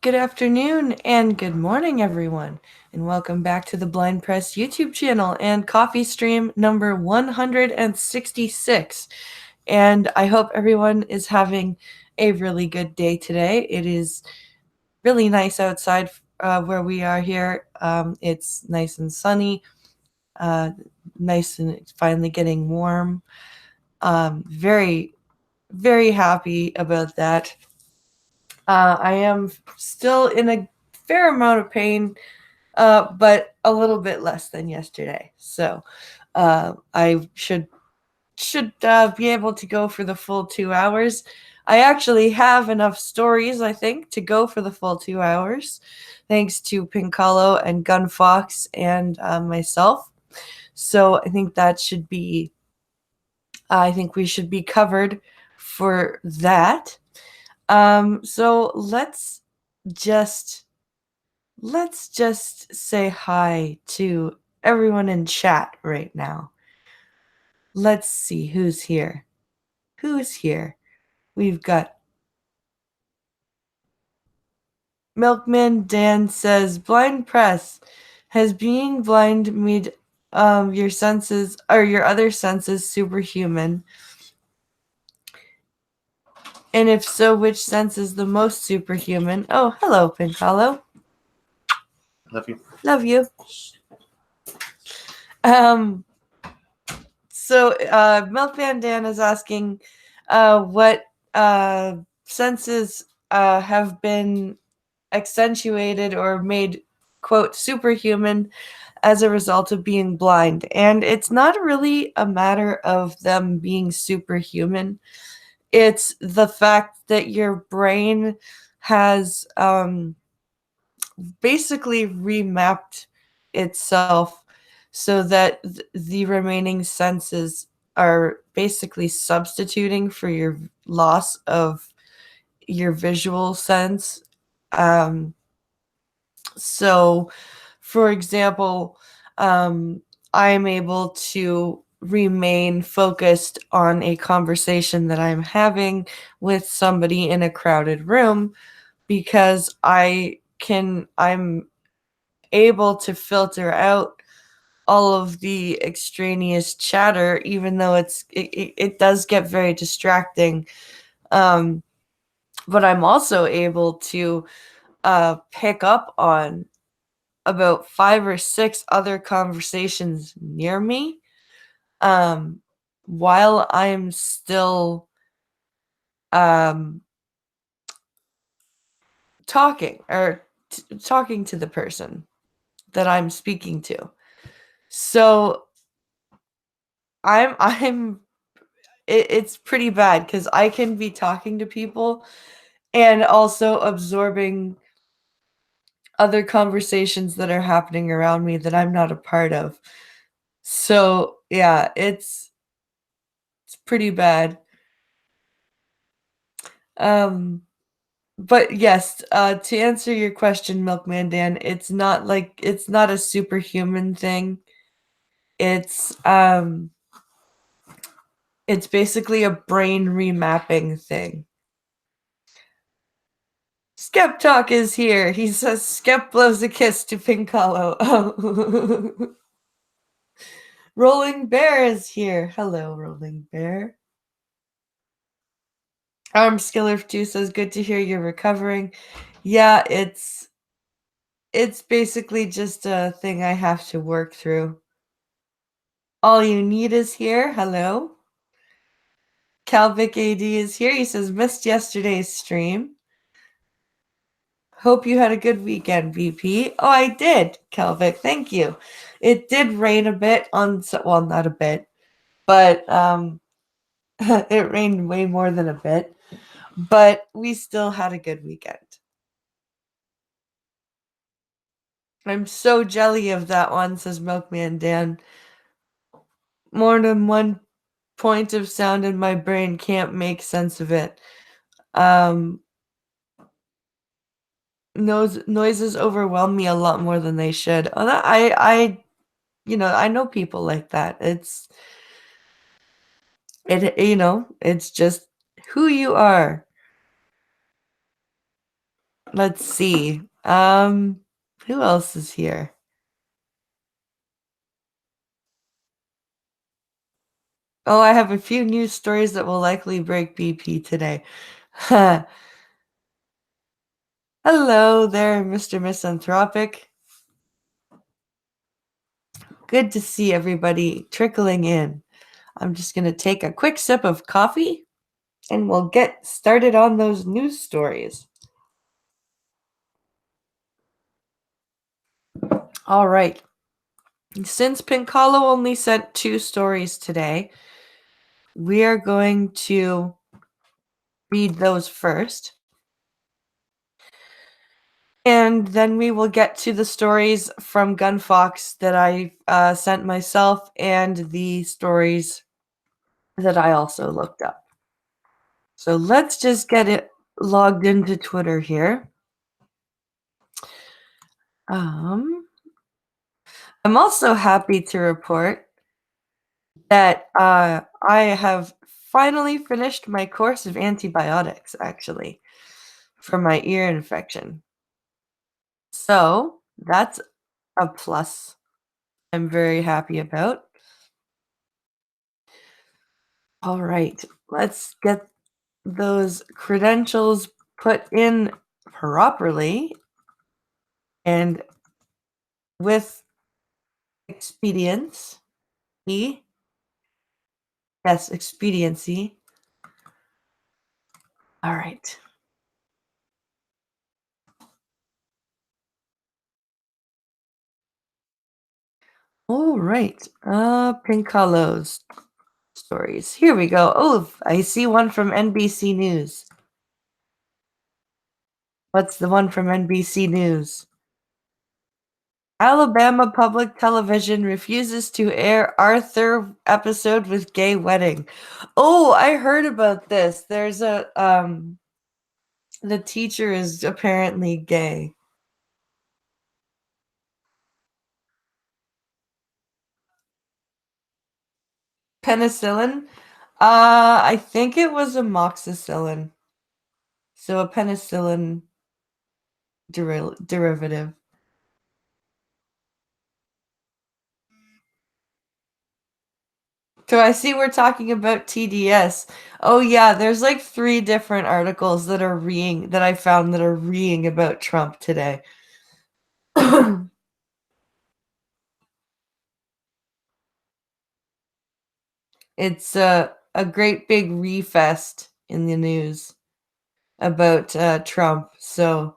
Good afternoon and good morning, everyone, and welcome back to the Blind Press YouTube channel and coffee stream number 166. And I hope everyone is having a really good day today. It is really nice outside where we are here. It's nice and sunny, nice and it's finally getting warm. Very, very happy about that. I am still in a fair amount of pain, but a little bit less than yesterday. So I should be able to go for the full 2 hours. I actually have enough stories, I think, to go for the full 2 hours, thanks to Pincalo and Gunfox and myself. So I think we should be covered for that. So just let's just say hi to everyone in chat right now. Let's see who's here. Who's here? We've got Milkman Dan says, blind press. Has being blind made your senses or your other senses superhuman? And if so, which sense is the most superhuman? Oh, hello, Pincalo. Love you. Love you. So Milkman Dan is asking what senses have been accentuated or made, quote, superhuman as a result of being blind. And it's not really a matter of them being superhuman. It's the fact that your brain has basically remapped itself so that the remaining senses are basically substituting for your loss of your visual sense. So, for example, I'm able to remain focused on a conversation that I'm having with somebody in a crowded room because I'm able to filter out all of the extraneous chatter, even though it does get very distracting. But I'm also able to pick up on about 5 or 6 other conversations near me while I'm still talking or talking to the person that I'm speaking to. So it's pretty bad because I can be talking to people and also absorbing other conversations that are happening around me that I'm not a part of. So yeah, it's pretty bad. But yes, to answer your question, Milkman Dan, it's not a superhuman thing. It's basically a brain remapping thing. Skep Talk is here. He says Skep blows a kiss to Pincalo. Oh. Rolling Bear is here. Hello, Rolling Bear. Skiller 2 says, good to hear you're recovering. Yeah, it's basically just a thing I have to work through. All You Need is here. Hello. Calvic AD is here. He says, missed yesterday's stream. Hope you had a good weekend, VP. Oh, I did, Calvic. Thank you. It did rain a bit well, not a bit, but it rained way more than a bit. But we still had a good weekend. I'm so jelly of that one, says Milkman Dan. More than one point of sound in my brain can't make sense of it. Noises overwhelm me a lot more than they should. I know people like that. It's just who you are. Let's see. Who else is here? Oh, I have a few news stories that will likely break BP today. Hello there, Mr. Misanthropic. Good to see everybody trickling in. I'm just going to take a quick sip of coffee and we'll get started on those news stories. All right. Since Pincalo only sent 2 stories today, we are going to read those first. And then we will get to the stories from Gunfox that I sent myself and the stories that I also looked up. So let's just get it logged into Twitter here. I'm also happy to report that I have finally finished my course of antibiotics, actually, for my ear infection. So that's a plus I'm very happy about. All right, let's get those credentials put in properly and with expedience. Yes, expediency. All right. All right. Pincalo's stories. Here we go. Oh, I see one from NBC News. What's the one from NBC News? Alabama Public Television refuses to air Arthur episode with gay wedding. Oh, I heard about this. There's a the teacher is apparently gay. Penicillin? I think it was amoxicillin. So a penicillin derivative. So I see we're talking about TDS. Oh yeah, there's like 3 different articles that I found that are reading about Trump today. It's a great big refest in the news about Trump. So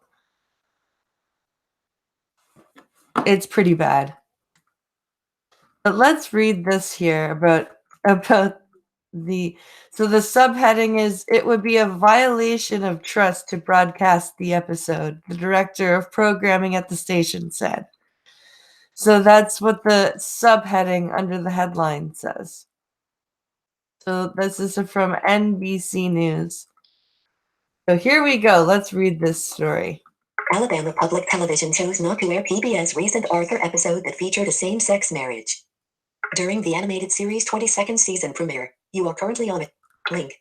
it's pretty bad. But let's read this here about the so the subheading is it would be a violation of trust to broadcast the episode, the director of programming at the station said. So that's what the subheading under the headline says. So this is from NBC News. So here we go. Let's read this story. Alabama Public Television chose not to air PBS recent Arthur episode that featured a same-sex marriage. During the animated series' 22nd season premiere, you are currently on a link.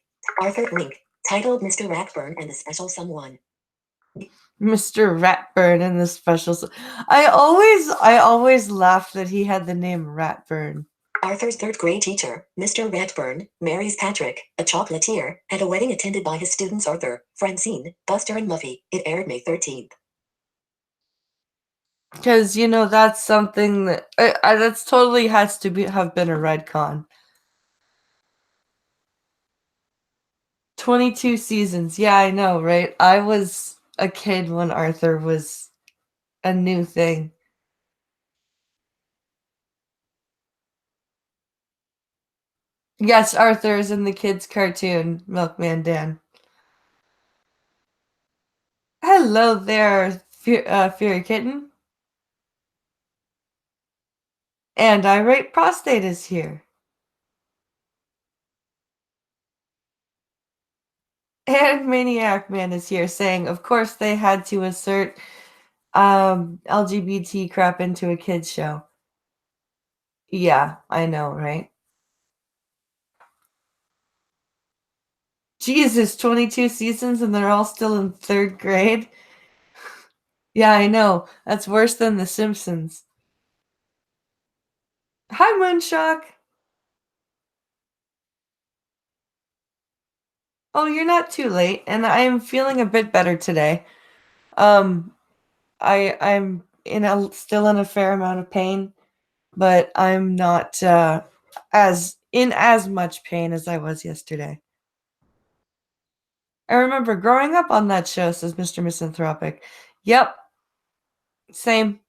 Arthur link, titled Mr. Ratburn and the Special Someone. Mr. Ratburn and the Special I always laughed that he had the name Ratburn. Arthur's 3rd grade teacher, Mr. Ratburn, marries Patrick, a chocolatier, at a wedding attended by his students Arthur, Francine, Buster and Muffy. It aired May 13th. Because, that's something that that's totally has to have been a retcon. 22 seasons. Yeah, I know, right? I was a kid when Arthur was a new thing. Yes, Arthur is in the kids' cartoon, Milkman Dan. Hello there, Fury Kitten. And Irate Prostate is here. And Maniac Man is here saying, of course they had to assert LGBT crap into a kids show. Yeah, I know, right? Jesus, 22 seasons and they're all still in 3rd grade? Yeah, I know. That's worse than The Simpsons. Hi, Moonshock. Oh, you're not too late, and I'm feeling a bit better today. I'm still in a fair amount of pain, but I'm not as much pain as I was yesterday. I remember growing up on that show, says Mr. Misanthropic. Yep. Same.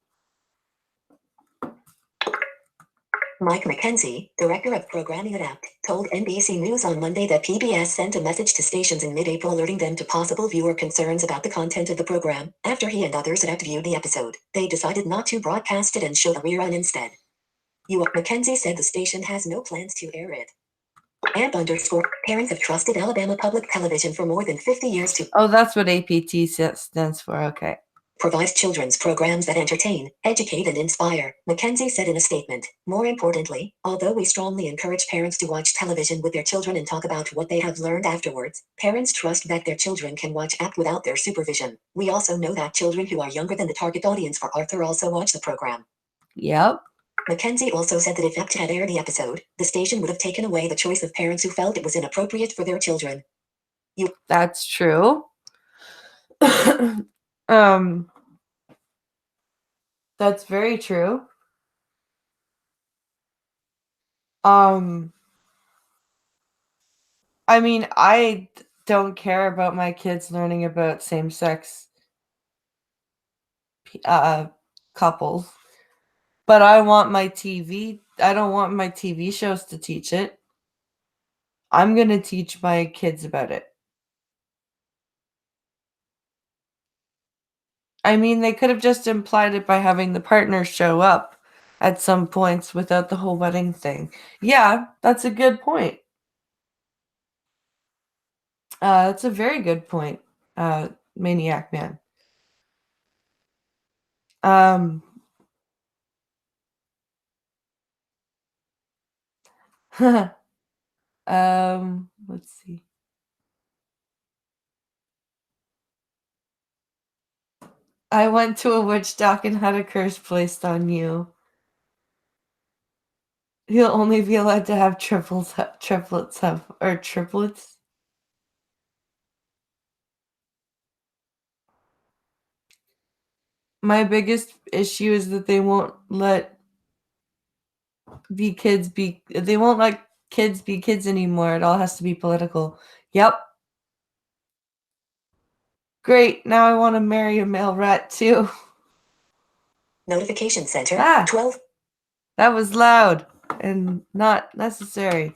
Mike McKenzie, director of programming at APT, told NBC News on Monday that PBS sent a message to stations in mid-April alerting them to possible viewer concerns about the content of the program. After he and others at APT viewed the episode, they decided not to broadcast it and show the rerun instead. McKenzie said the station has no plans to air it. _, parents have trusted Alabama Public Television for more than 50 years to... Oh, that's what APT stands for. Okay. Provides children's programs that entertain, educate, and inspire, McKenzie said in a statement. More importantly, although we strongly encourage parents to watch television with their children and talk about what they have learned afterwards, parents trust that their children can watch APT without their supervision. We also know that children who are younger than the target audience for Arthur also watch the program. Yep. McKenzie also said that if APT had aired the episode, the station would have taken away the choice of parents who felt it was inappropriate for their children. That's true. That's very true. I mean, I don't care about my kids learning about same-sex couples, but I don't want my TV shows to teach it. I'm going to teach my kids about it. I mean, they could have just implied it by having the partners show up at some points without the whole wedding thing. Yeah, that's a good point. That's a very good point, Maniac Man. Let's see. I went to a witch dock and had a curse placed on you. You'll only be allowed to have triplets. My biggest issue is that they won't let kids be kids anymore. It all has to be political. Yep. Great. Now I want to marry a male rat too. Notification Center, 12. That was loud and not necessary.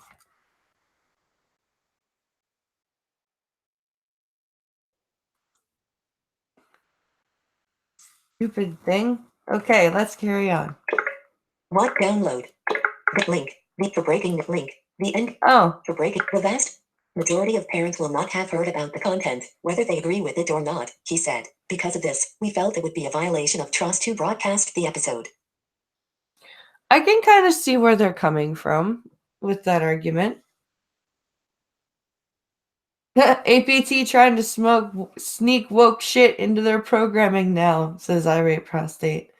Stupid thing. Okay, let's carry on. What download? The link. The breaking link. The end. Oh. For breaking the vast majority of parents will not have heard about the content, whether they agree with it or not, he said. Because of this, we felt it would be a violation of trust to broadcast the episode. I can kind of see where they're coming from with that argument. APT trying to sneak woke shit into their programming now, says Irate Prostate.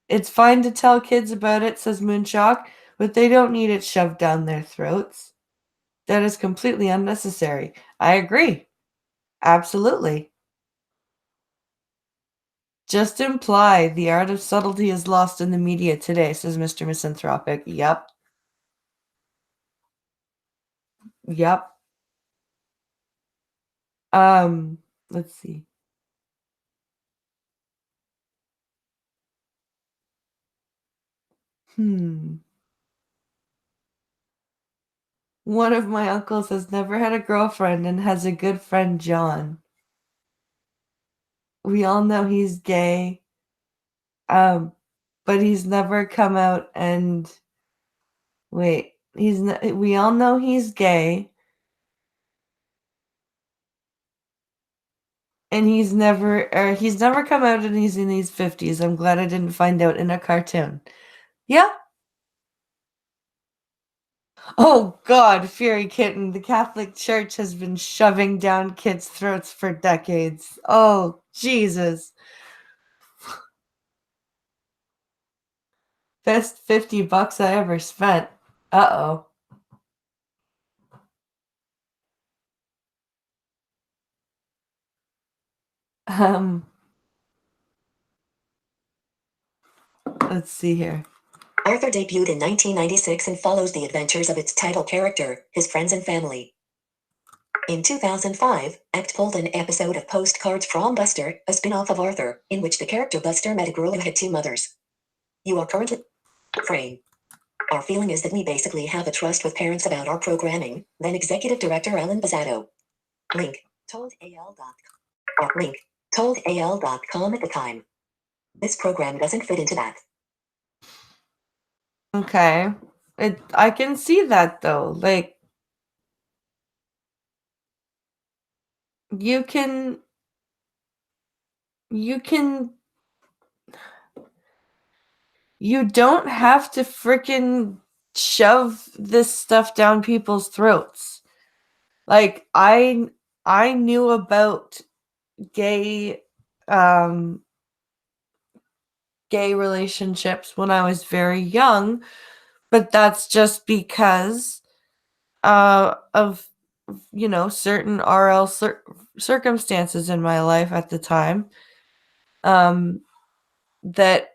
It's fine to tell kids about it, says Moonshock, but they don't need it shoved down their throats. That is completely unnecessary. I agree. Absolutely. Just imply the art of subtlety is lost in the media today, says Mr. Misanthropic. Yep. Yep. Let's see. One of my uncles has never had a girlfriend and has a good friend, John. We all know he's gay. But he's never come out and... Wait. We all know he's gay. And he's never come out and he's in his 50s. I'm glad I didn't find out in a cartoon. Yeah. Oh God, Fury Kitten, the Catholic Church has been shoving down kids' throats for decades. Oh, Jesus. Best $50 I ever spent. Uh-oh. Um, let's see here. Arthur debuted in 1996 and follows the adventures of its title character, his friends and family. In 2005, Act pulled an episode of Postcards from Buster, a spin-off of Arthur, in which the character Buster met a girl who had two mothers. You are currently frame. Our feeling is that we basically have a trust with parents about our programming, then Executive Director Alan Bazzato. Link, told AL.com. Link, told AL.com at the time. This program doesn't fit into that. Okay. I can see that though. Like, you can you don't have to frickin' shove this stuff down people's throats. Like, I knew about gay gay relationships when I was very young, but that's just because of certain RL circumstances in my life at the time that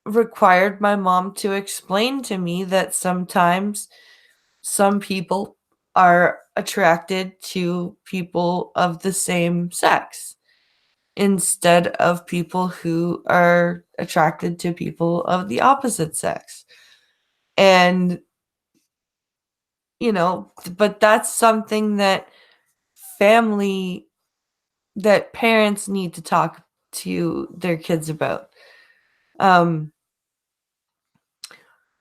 required my mom to explain to me that sometimes some people are attracted to people of the same sex instead of people who are attracted to people of the opposite sex. And, but that's something that family, that parents need to talk to their kids about.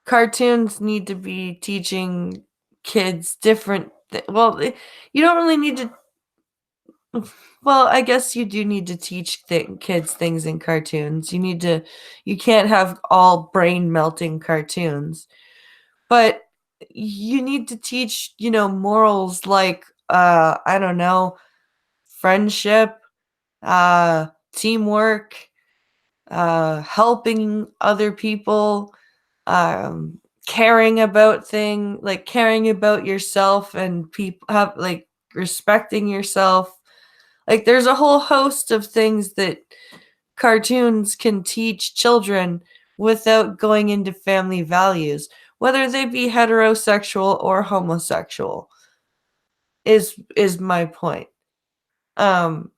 Cartoons need to be teaching kids different. You don't really need to. Well, I guess you do need to teach kids things in cartoons. You can't have all brain melting cartoons, but you need to teach, morals like, I don't know, friendship, teamwork, helping other people, caring about caring about yourself, and people have like respecting yourself. Like, there's a whole host of things that cartoons can teach children without going into family values, whether they be heterosexual or homosexual, is my point. Um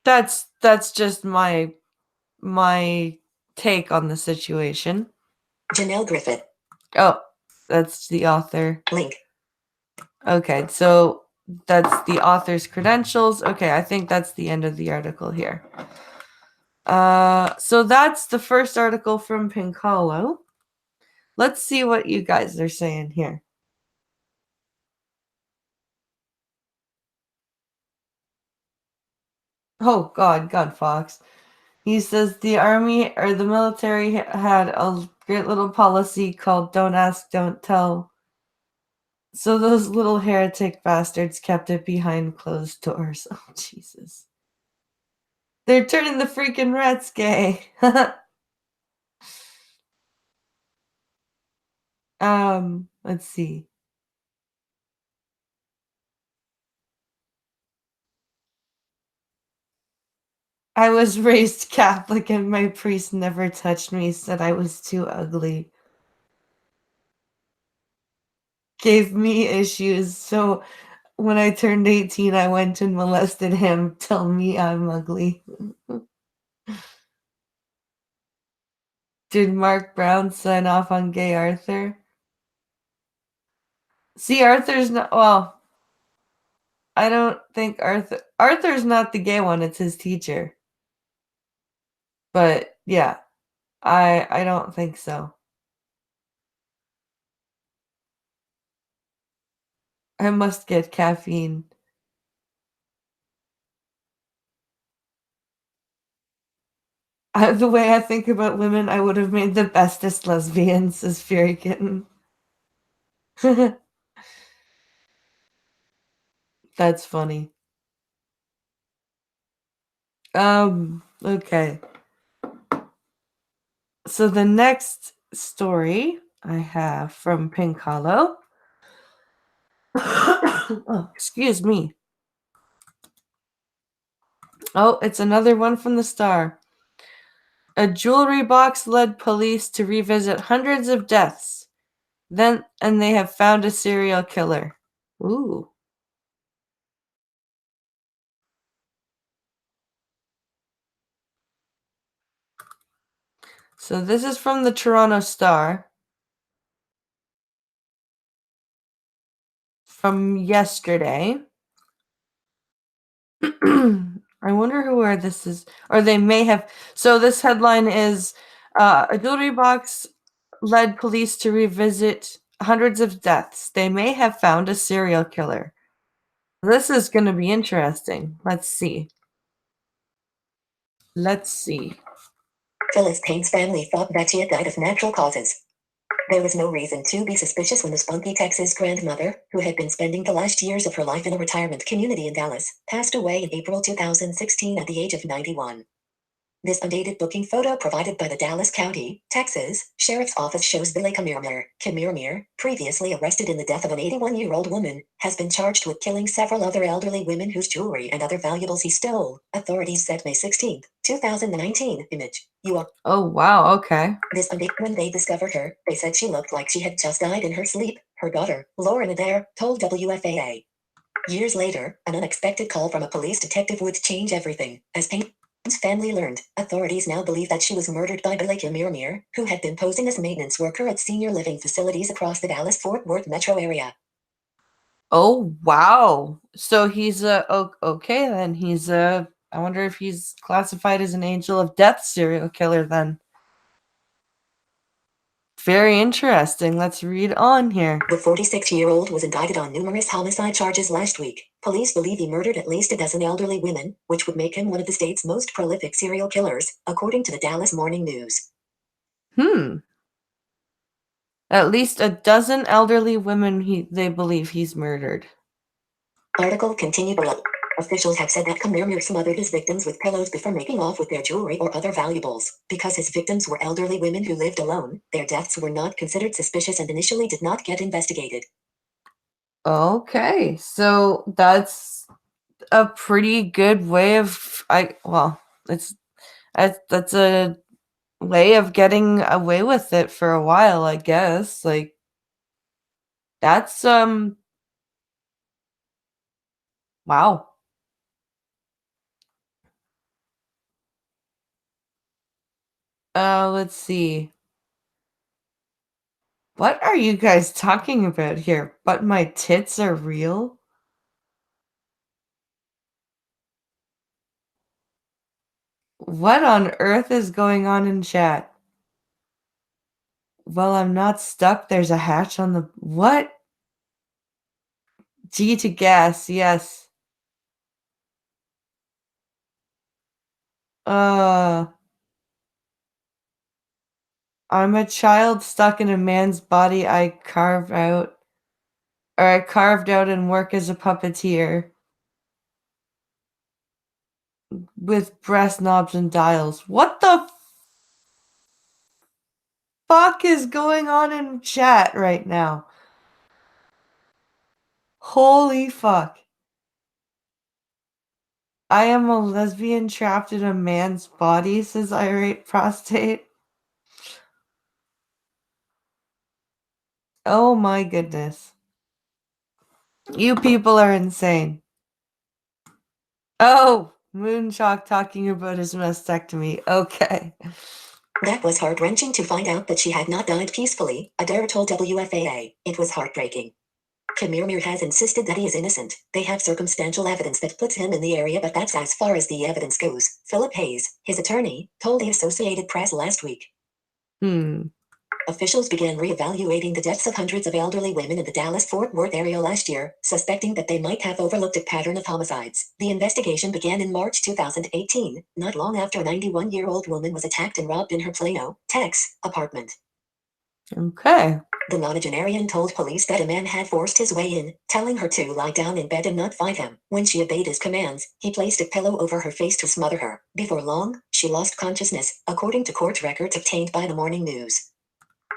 that's just my take on the situation. Janelle Griffith. Oh, that's the author. Link. Okay, so that's the author's credentials. Okay, I think that's the end of the article here. So that's the first article from Pink Hollow. Let's see what you guys are saying here. Oh God Fox. He says the army or the military had a great little policy called "Don't ask, don't tell." So those little heretic bastards kept it behind closed doors. Oh, Jesus. They're turning the freaking rats gay. Let's see. I was raised Catholic and my priest never touched me, said I was too ugly. Gave me issues, so when I turned 18, I went and molested him. Tell me I'm ugly. Did Mark Brown sign off on gay Arthur? See, Arthur's not, well, I don't think Arthur's not the gay one, it's his teacher. But yeah, I don't think so. I must get caffeine. The way I think about women, I would have made the bestest lesbians, says Fury Kitten. That's funny. Okay. So the next story I have from Pink Hollow. Oh, excuse me. Oh, it's another one from the Star. A jewelry box led police to revisit hundreds of deaths. And they have found a serial killer. Ooh. So this is from the Toronto Star from yesterday. I wonder where this is, or they may have. So this headline is a jewelry box led police to revisit hundreds of deaths. They may have found a serial killer. This is going to be interesting. Let's see. Phyllis Payne's family thought that she had died of natural causes. There was no reason to be suspicious when the spunky Texas grandmother, who had been spending the last years of her life in a retirement community in Dallas, passed away in April 2016 at the age of 91. This undated booking photo provided by the Dallas County, Texas, Sheriff's Office shows Billy Kamirmir, previously arrested in the death of an 81-year-old woman, has been charged with killing several other elderly women whose jewelry and other valuables he stole, authorities said May 16, 2019. Image. Oh, wow, okay. When they discovered her, they said she looked like she had just died in her sleep, her daughter, Lauren Adair, told WFAA. Years later, an unexpected call from a police detective would change everything. As Payne's family learned, authorities now believe that she was murdered by Billy Kamirmir, who had been posing as a maintenance worker at senior living facilities across the Dallas-Fort Worth metro area. Oh, wow. So he's okay then. He's I wonder if he's classified as an angel of death serial killer then. Very interesting. Let's read on here. The 46-year-old was indicted on numerous homicide charges last week. Police believe he murdered at least a dozen elderly women, which would make him one of the state's most prolific serial killers, according to the Dallas Morning News. At least a dozen elderly women they believe he's murdered. Article continued below. Officials have said that Kamirmir smothered his victims with pillows before making off with their jewelry or other valuables. Because his victims were elderly women who lived alone, their deaths were not considered suspicious and initially did not get investigated. Okay, so that's a pretty good way of that's a way of getting away with it for a while, I guess. Like that's wow. Let's see. What are you guys talking about here? But my tits are real? What on earth is going on in chat? Well, I'm not stuck. There's a hatch on the... What? G to gas, yes. I'm a child stuck in a man's body I carved out and work as a puppeteer. With breast knobs and dials. What the fuck is going on in chat right now? Holy fuck. I am a lesbian trapped in a man's body, says irate prostate. Oh my goodness. You people are insane. Oh, Moonshock talking about his mastectomy. Okay. That was heart-wrenching to find out that she had not died peacefully, Adair told WFAA. It was heartbreaking. Kamirmir has insisted that he is innocent. They have circumstantial evidence that puts him in the area, but that's as far as the evidence goes, Philip Hayes, his attorney, told the Associated Press last week. Officials began reevaluating the deaths of hundreds of elderly women in the Dallas-Fort Worth area last year, suspecting that they might have overlooked a pattern of homicides. The investigation began in March 2018, not long after a 91-year-old woman was attacked and robbed in her Plano, Texas, apartment. Okay. The nonagenarian told police that a man had forced his way in, telling her to lie down in bed and not fight him. When she obeyed his commands, he placed a pillow over her face to smother her. Before long, she lost consciousness, according to court records obtained by the morning news.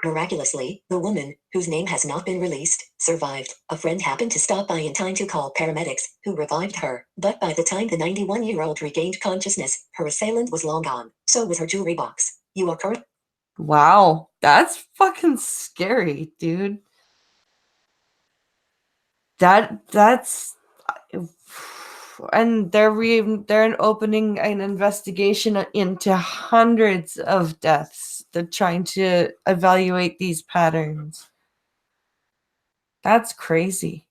Miraculously, the woman, whose name has not been released, survived. A friend happened to stop by in time to call paramedics, who revived her. But by the time the 91-year-old regained consciousness, her assailant was long gone. So was her jewelry box. You are correct. Wow. That's fucking scary, dude. That's and they're opening an investigation into hundreds of deaths. They're trying to evaluate these patterns. That's crazy.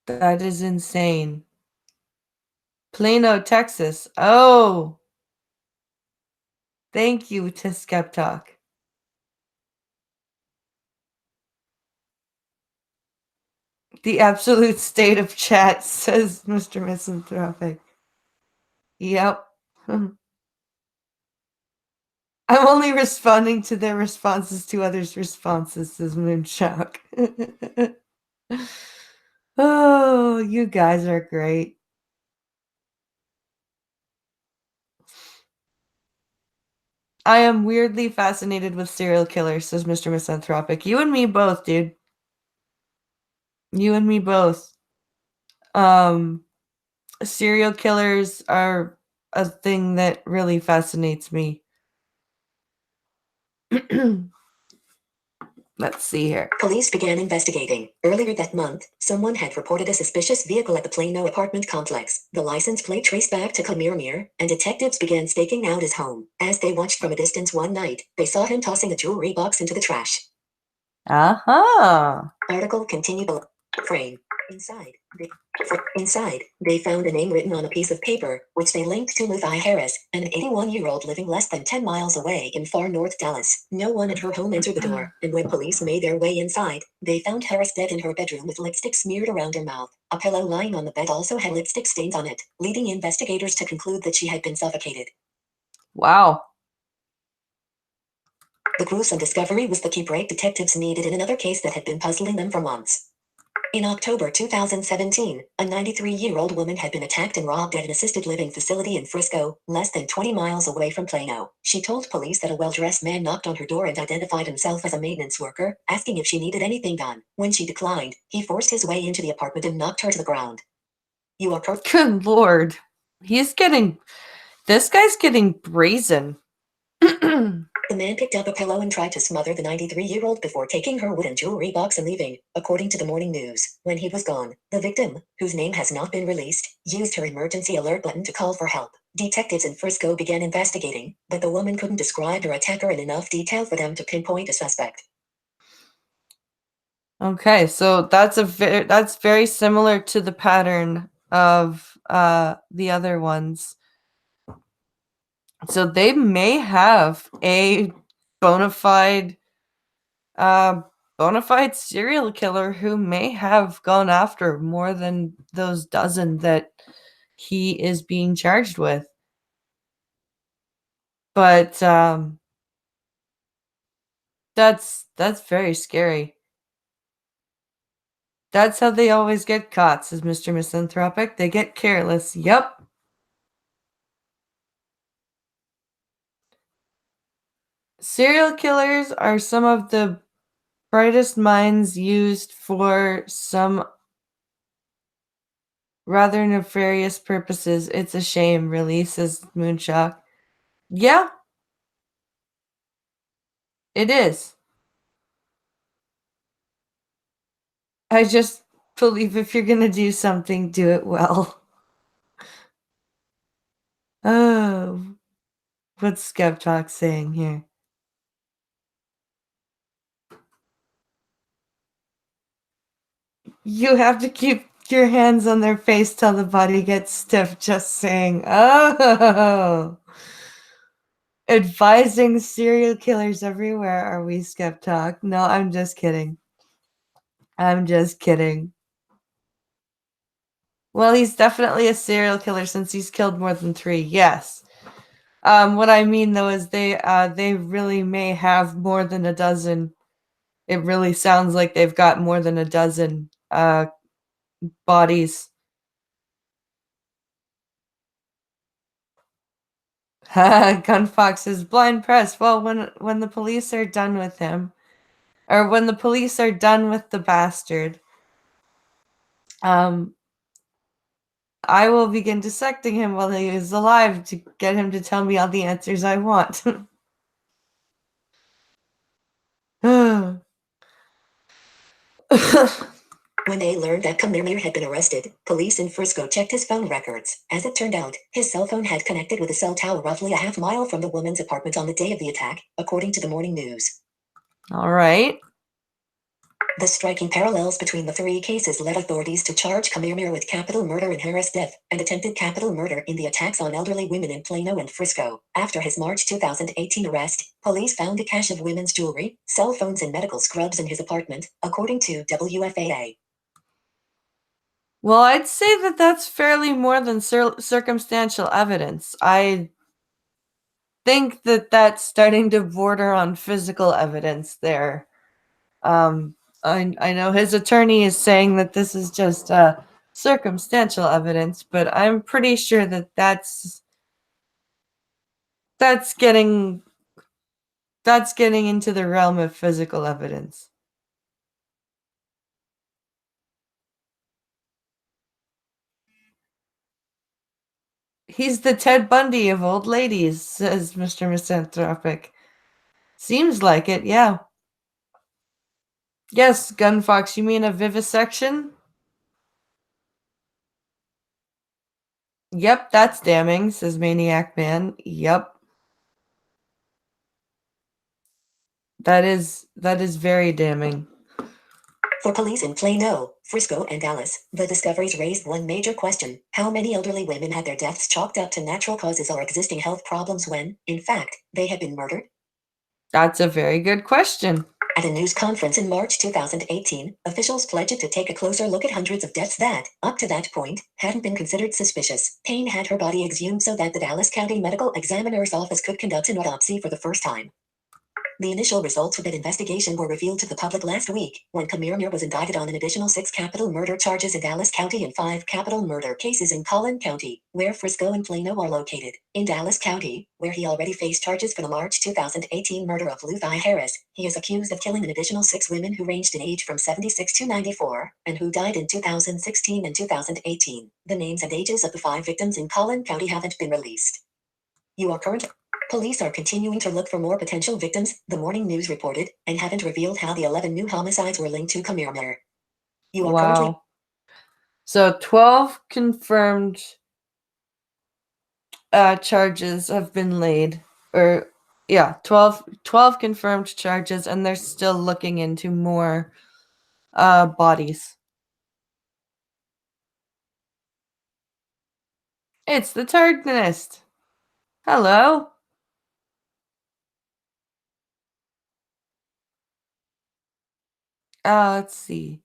That is insane. Plano, Texas. Oh, thank you to Skeptalk. The absolute state of chat, says Mr. Misanthropic. Yep. I'm only responding to their responses to others' responses, says Moonshock. Oh, you guys are great. I am weirdly fascinated with serial killers, says Mr. Misanthropic. You and me both, dude. You and me both. Serial killers are a thing that really fascinates me. Let's see here. Police began investigating. Earlier that month, someone had reported a suspicious vehicle at the Plano apartment complex. The license plate traced back to Kamirmir, and detectives began staking out his home. As they watched from a distance one night, they saw him tossing a jewelry box into the trash. Uh-huh. Article continued below. Frame. Inside, they found a name written on a piece of paper, which they linked to Luthi Harris, an 81-year-old living less than 10 miles away in far north Dallas. No one at her home entered the door, and when police made their way inside, they found Harris dead in her bedroom with lipstick smeared around her mouth. A pillow lying on the bed also had lipstick stains on it, leading investigators to conclude that she had been suffocated. Wow. The gruesome discovery was the key break detectives needed in another case that had been puzzling them for months. In October 2017, a 93-year-old woman had been attacked and robbed at an assisted living facility in Frisco, less than 20 miles away from Plano. She told police that a well-dressed man knocked on her door and identified himself as a maintenance worker, asking if she needed anything done. When she declined, he forced his way into the apartment and knocked her to the ground. You are correct. Good Lord. This guy's getting brazen. The man picked up a pillow and tried to smother the 93-year-old before taking her wooden jewelry box and leaving, according to the morning news. When he was gone, the victim, whose name has not been released, used her emergency alert button to call for help. Detectives in Frisco began investigating, but the woman couldn't describe her attacker in enough detail for them to pinpoint a suspect. Okay, so that's very similar to the pattern of the other ones. So they may have a bona fide serial killer who may have gone after more than those dozen that he is being charged with. But that's very scary. That's how they always get caught, says Mr. Misanthropic. They get careless. Yep. Serial killers are some of the brightest minds used for some rather nefarious purposes. It's a shame, really, says Moonshock. Yeah, it is. I just believe if you're gonna do something, do it well. Oh, what's Skeptalk saying here? You have to keep your hands on their face till the body gets stiff, just saying. Oh, advising serial killers everywhere. Are we Skeptalk? No, I'm just kidding. I'm just kidding. Well, he's definitely a serial killer since he's killed more than 3. Yes. What I mean though is they really may have more than a dozen. It really sounds like they've got more than a dozen bodies. Gunfox is blind press. Well, when the police are done with him, or when the police are done with the bastard, I will begin dissecting him while he is alive to get him to tell me all the answers I want. When they learned that Kamir had been arrested, police in Frisco checked his phone records. As it turned out, his cell phone had connected with a cell tower roughly a half mile from the woman's apartment on the day of the attack, according to the morning news. All right. The striking parallels between the three cases led authorities to charge Kamir with capital murder in Harris death and attempted capital murder in the attacks on elderly women in Plano and Frisco. After his March 2018 arrest, police found a cache of women's jewelry, cell phones, and medical scrubs in his apartment, according to WFAA. Well, I'd say that that's fairly more than circumstantial evidence. I think that that's starting to border on physical evidence there. I know his attorney is saying that this is just circumstantial evidence, but I'm pretty sure that that's getting into the realm of physical evidence. He's the Ted Bundy of old ladies, says Mr. Misanthropic. Seems like it, yeah. Yes, Gunfox, you mean a vivisection? Yep, that's damning, says Maniac Man. Yep. That is very damning. For police in Plano, Frisco, and Dallas, the discoveries raised one major question: how many elderly women had their deaths chalked up to natural causes or existing health problems when, in fact, they had been murdered? That's a very good question. At a news conference in March 2018, officials pledged to take a closer look at hundreds of deaths that, up to that point, hadn't been considered suspicious. Payne had her body exhumed so that the Dallas County Medical Examiner's Office could conduct an autopsy for the first time. The initial results of that investigation were revealed to the public last week, when Kamir was indicted on an additional 6 capital murder charges in Dallas County and 5 capital murder cases in Collin County, where Frisco and Plano are located. In Dallas County, where he already faced charges for the March 2018 murder of Luthi Harris, he is accused of killing an additional 6 women who ranged in age from 76 to 94, and who died in 2016 and 2018. The names and ages of the 5 victims in Collin County haven't been released. Police are continuing to look for more potential victims, the morning news reported, and haven't revealed how the 11 new homicides were linked to Kamir. Wow. So 12 confirmed charges have been laid. Or, yeah, 12 confirmed charges, and they're still looking into more bodies. It's the Tardanist. Hello. Let's see.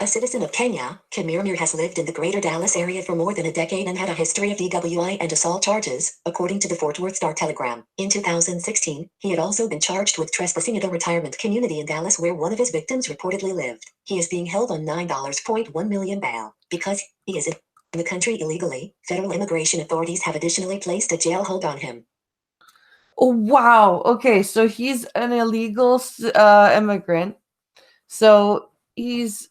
A citizen of Kenya, Kamir has lived in the greater Dallas area for more than a decade and had a history of DWI and assault charges, according to the Fort Worth Star-Telegram. In 2016, he had also been charged with trespassing at a retirement community in Dallas where one of his victims reportedly lived. He is being held on $9.1 million bail. Because he is in the country illegally, federal immigration authorities have additionally placed a jail hold on him. Oh, wow. Okay, so he's an illegal immigrant. So he's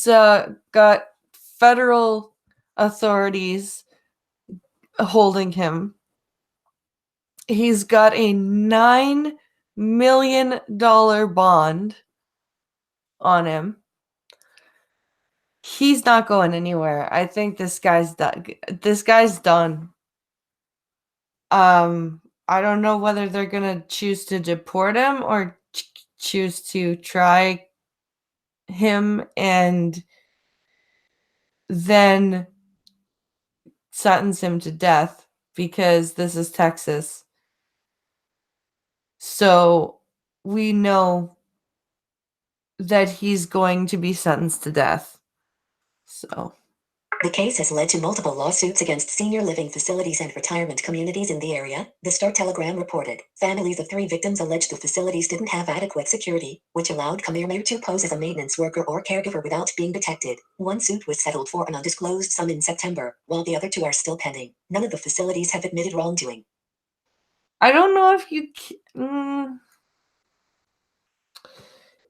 got federal authorities holding him. He's got a $9 million bond on him. He's not going anywhere. I think this guy's done. I don't know whether they're gonna choose to deport him or choose to try him and then sentence him to death, because this is Texas. So we know that he's going to be sentenced to death. So the case has led to multiple lawsuits against senior living facilities and retirement communities in the area, the Star Telegram reported. Families of 3 victims alleged the facilities didn't have adequate security, which allowed Kamirmir to pose as a maintenance worker or caregiver without being detected. One suit was settled for an undisclosed sum in September, while the other 2 are still pending. None of the facilities have admitted wrongdoing. I don't know if you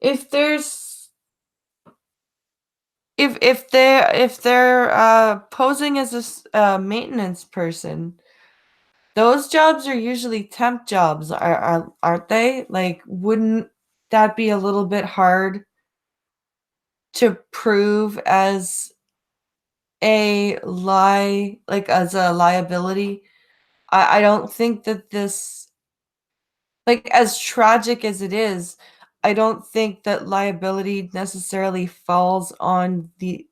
if there's if they're posing as a maintenance person, those jobs are usually temp jobs, aren't they? Like, wouldn't that be a little bit hard to prove as a lie, like as a liability? I don't think that this, like, as tragic as it is, I don't think that liability necessarily falls on the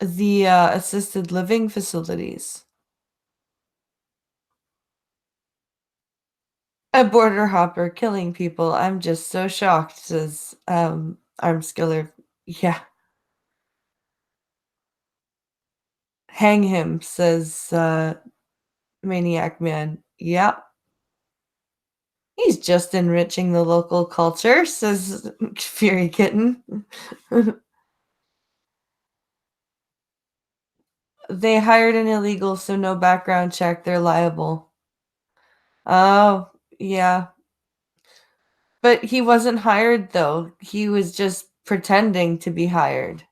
assisted living facilities. A border hopper killing people. I'm just so shocked, says Armskiller. Yeah. Hang him, says Maniac Man. Yeah. He's just enriching the local culture, says Fury Kitten. They hired an illegal, so no background check. They're liable. Oh, yeah. But he wasn't hired, though. He was just pretending to be hired.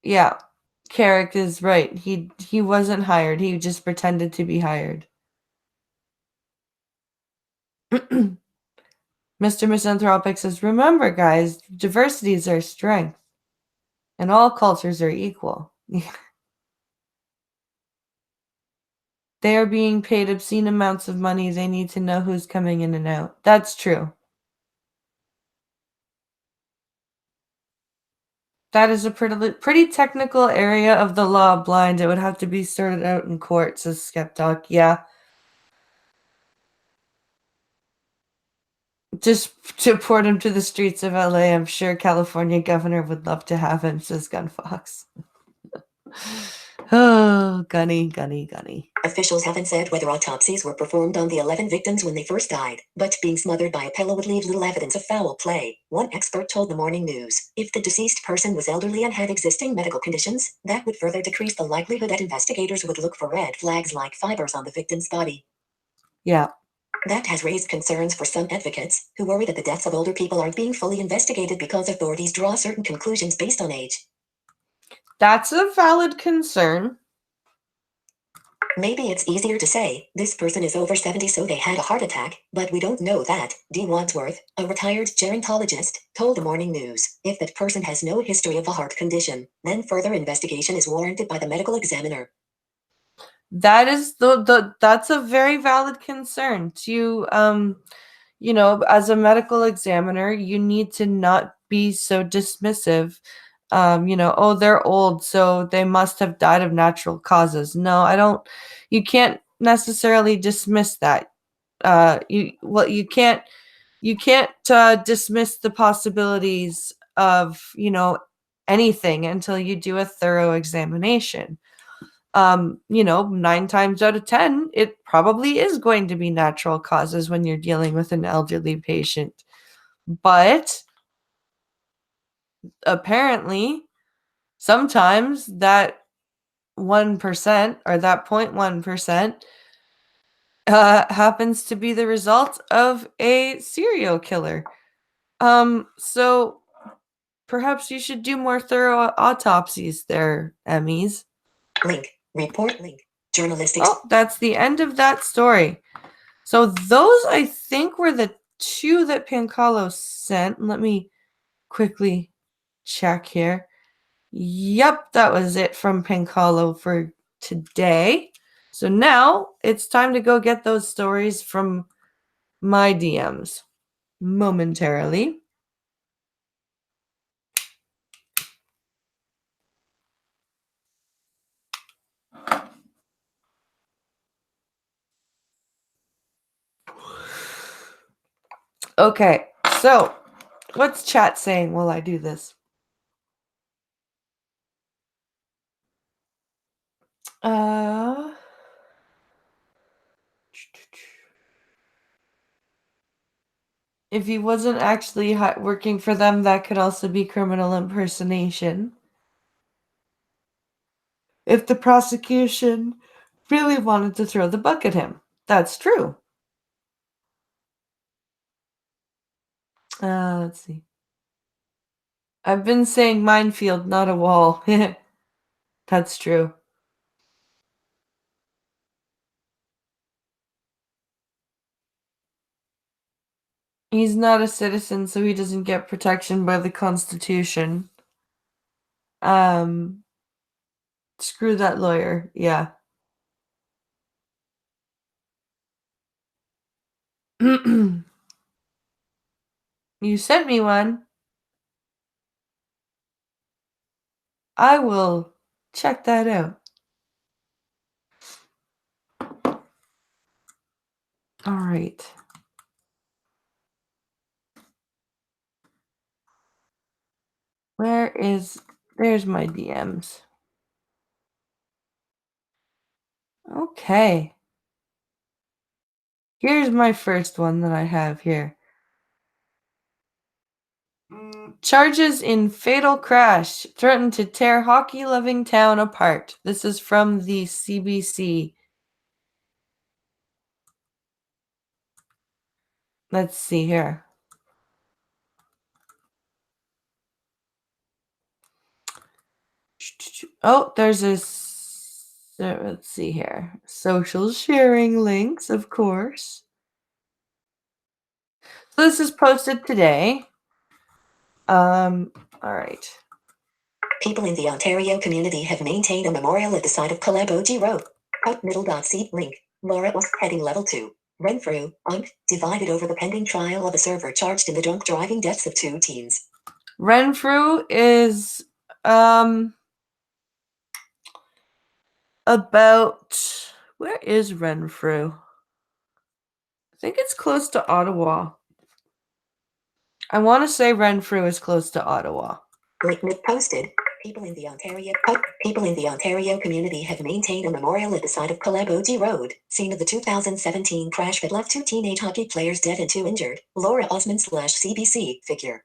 Yeah. Carrick is right. He wasn't hired. He just pretended to be hired. Mr. Misanthropic says, remember, guys, diversity is our strength, and all cultures are equal. They are being paid obscene amounts of money. They need to know who's coming in and out. That's true. That is a pretty technical area of the law, Blind. It would have to be sorted out in court, says Skeptalk. Yeah. Just to deport him to the streets of LA. I'm sure California governor would love to have him, says Gunfox. Oh, Gunny. Officials haven't said whether autopsies were performed on the 11 victims when they first died, but being smothered by a pillow would leave little evidence of foul play. One expert told the Morning News, if the deceased person was elderly and had existing medical conditions, that would further decrease the likelihood that investigators would look for red flags like fibers on the victim's body. Yeah. That has raised concerns for some advocates, who worry that the deaths of older people aren't being fully investigated because authorities draw certain conclusions based on age. That's a valid concern. Maybe it's easier to say, this person is over 70 so they had a heart attack, but we don't know that, D. Wadsworth, a retired gerontologist, told the Morning News. If that person has no history of a heart condition, then further investigation is warranted by the medical examiner. That is that's a very valid concern. To as a medical examiner, you need to not be so dismissive. Oh, they're old, so they must have died of natural causes. No, I don't. You can't necessarily dismiss that. You can't dismiss the possibilities of anything until you do a thorough examination. 9 times out of 10, it probably is going to be natural causes when you're dealing with an elderly patient. But apparently, sometimes that 1% or that 0.1% happens to be the result of a serial killer. So perhaps you should do more thorough autopsies there, Emmys. Link. Report link. Journalistic. Oh, that's the end of that story. So those, I think, were the 2 that Pancalo sent. Let me quickly check here. Yep, that was it from Pancalo for today. So now it's time to go get those stories from my DMs momentarily. Okay, so what's chat saying while I do this? If he wasn't actually working for them, that could also be criminal impersonation. If the prosecution really wanted to throw the book at him, that's true. Let's see. I've been saying minefield, not a wall. That's true. He's not a citizen, so he doesn't get protection by the Constitution. Screw that lawyer. Yeah. You sent me one. I will check that out. All right. There's my DMs. Okay. Here's my first one that I have here. Charges in fatal crash threaten to tear hockey-loving town apart. This is from the CBC. Let's see here. Oh, there's a... let's see here. Social sharing links, of course. So this is posted today. All right. People in the Ontario community have maintained a memorial at the site of Caleboji Road. Out middle.c link. Laura was heading level 2. Renfrew, divided over the pending trial of a server charged in the drunk driving deaths of 2 teens. Renfrew is about... Where is Renfrew? I think it's close to Ottawa. I want to say Renfrew is close to Ottawa. Posted. People in the Ontario community have maintained a memorial at the site of Caleboji Road, scene of the 2017 crash that left 2 teenage hockey players dead and 2 injured. Laura Osman /CBC figure.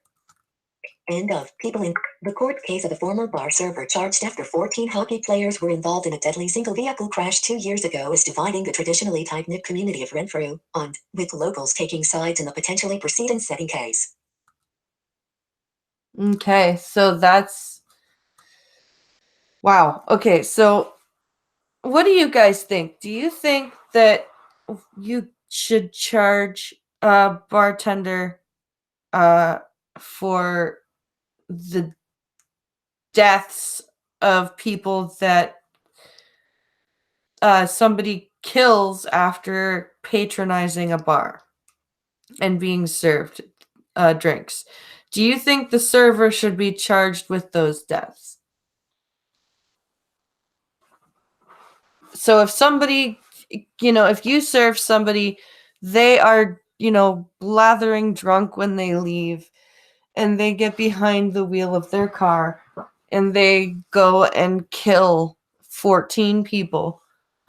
End of. People in the court case of a former bar server charged after 14 hockey players were involved in a deadly single vehicle crash 2 years ago is dividing the traditionally tight-knit community of Renfrew, with locals taking sides in the potentially precedent-setting case. Okay, so that's... Wow. Okay, so what do you guys think? Do you think that you should charge a bartender for the deaths of people that somebody kills after patronizing a bar and being served drinks? Do you think the server should be charged with those deaths? So if somebody, if you serve somebody, they are, blathering drunk when they leave, and they get behind the wheel of their car, and they go and kill 14 people.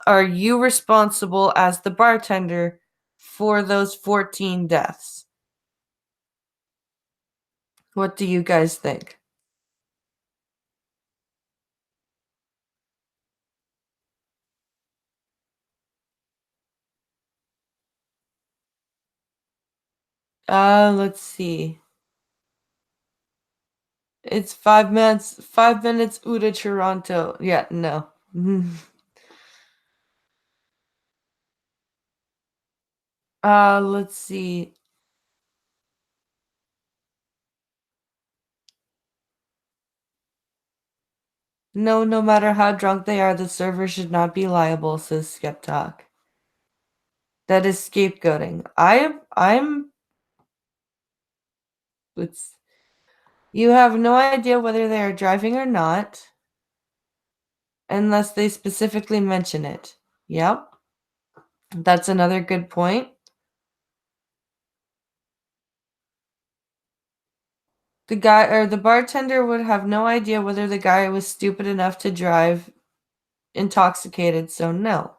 Are you responsible as the bartender for those 14 deaths? What do you guys think? Let's see. It's 5 minutes. 5 minutes out of Toronto. Yeah, no. Let's see. No matter how drunk they are, the server should not be liable, says Skeptalk. That is scapegoating. You have no idea whether they are driving or not, unless they specifically mention it. Yep. That's another good point. The guy or the bartender would have no idea whether the guy was stupid enough to drive intoxicated, so no.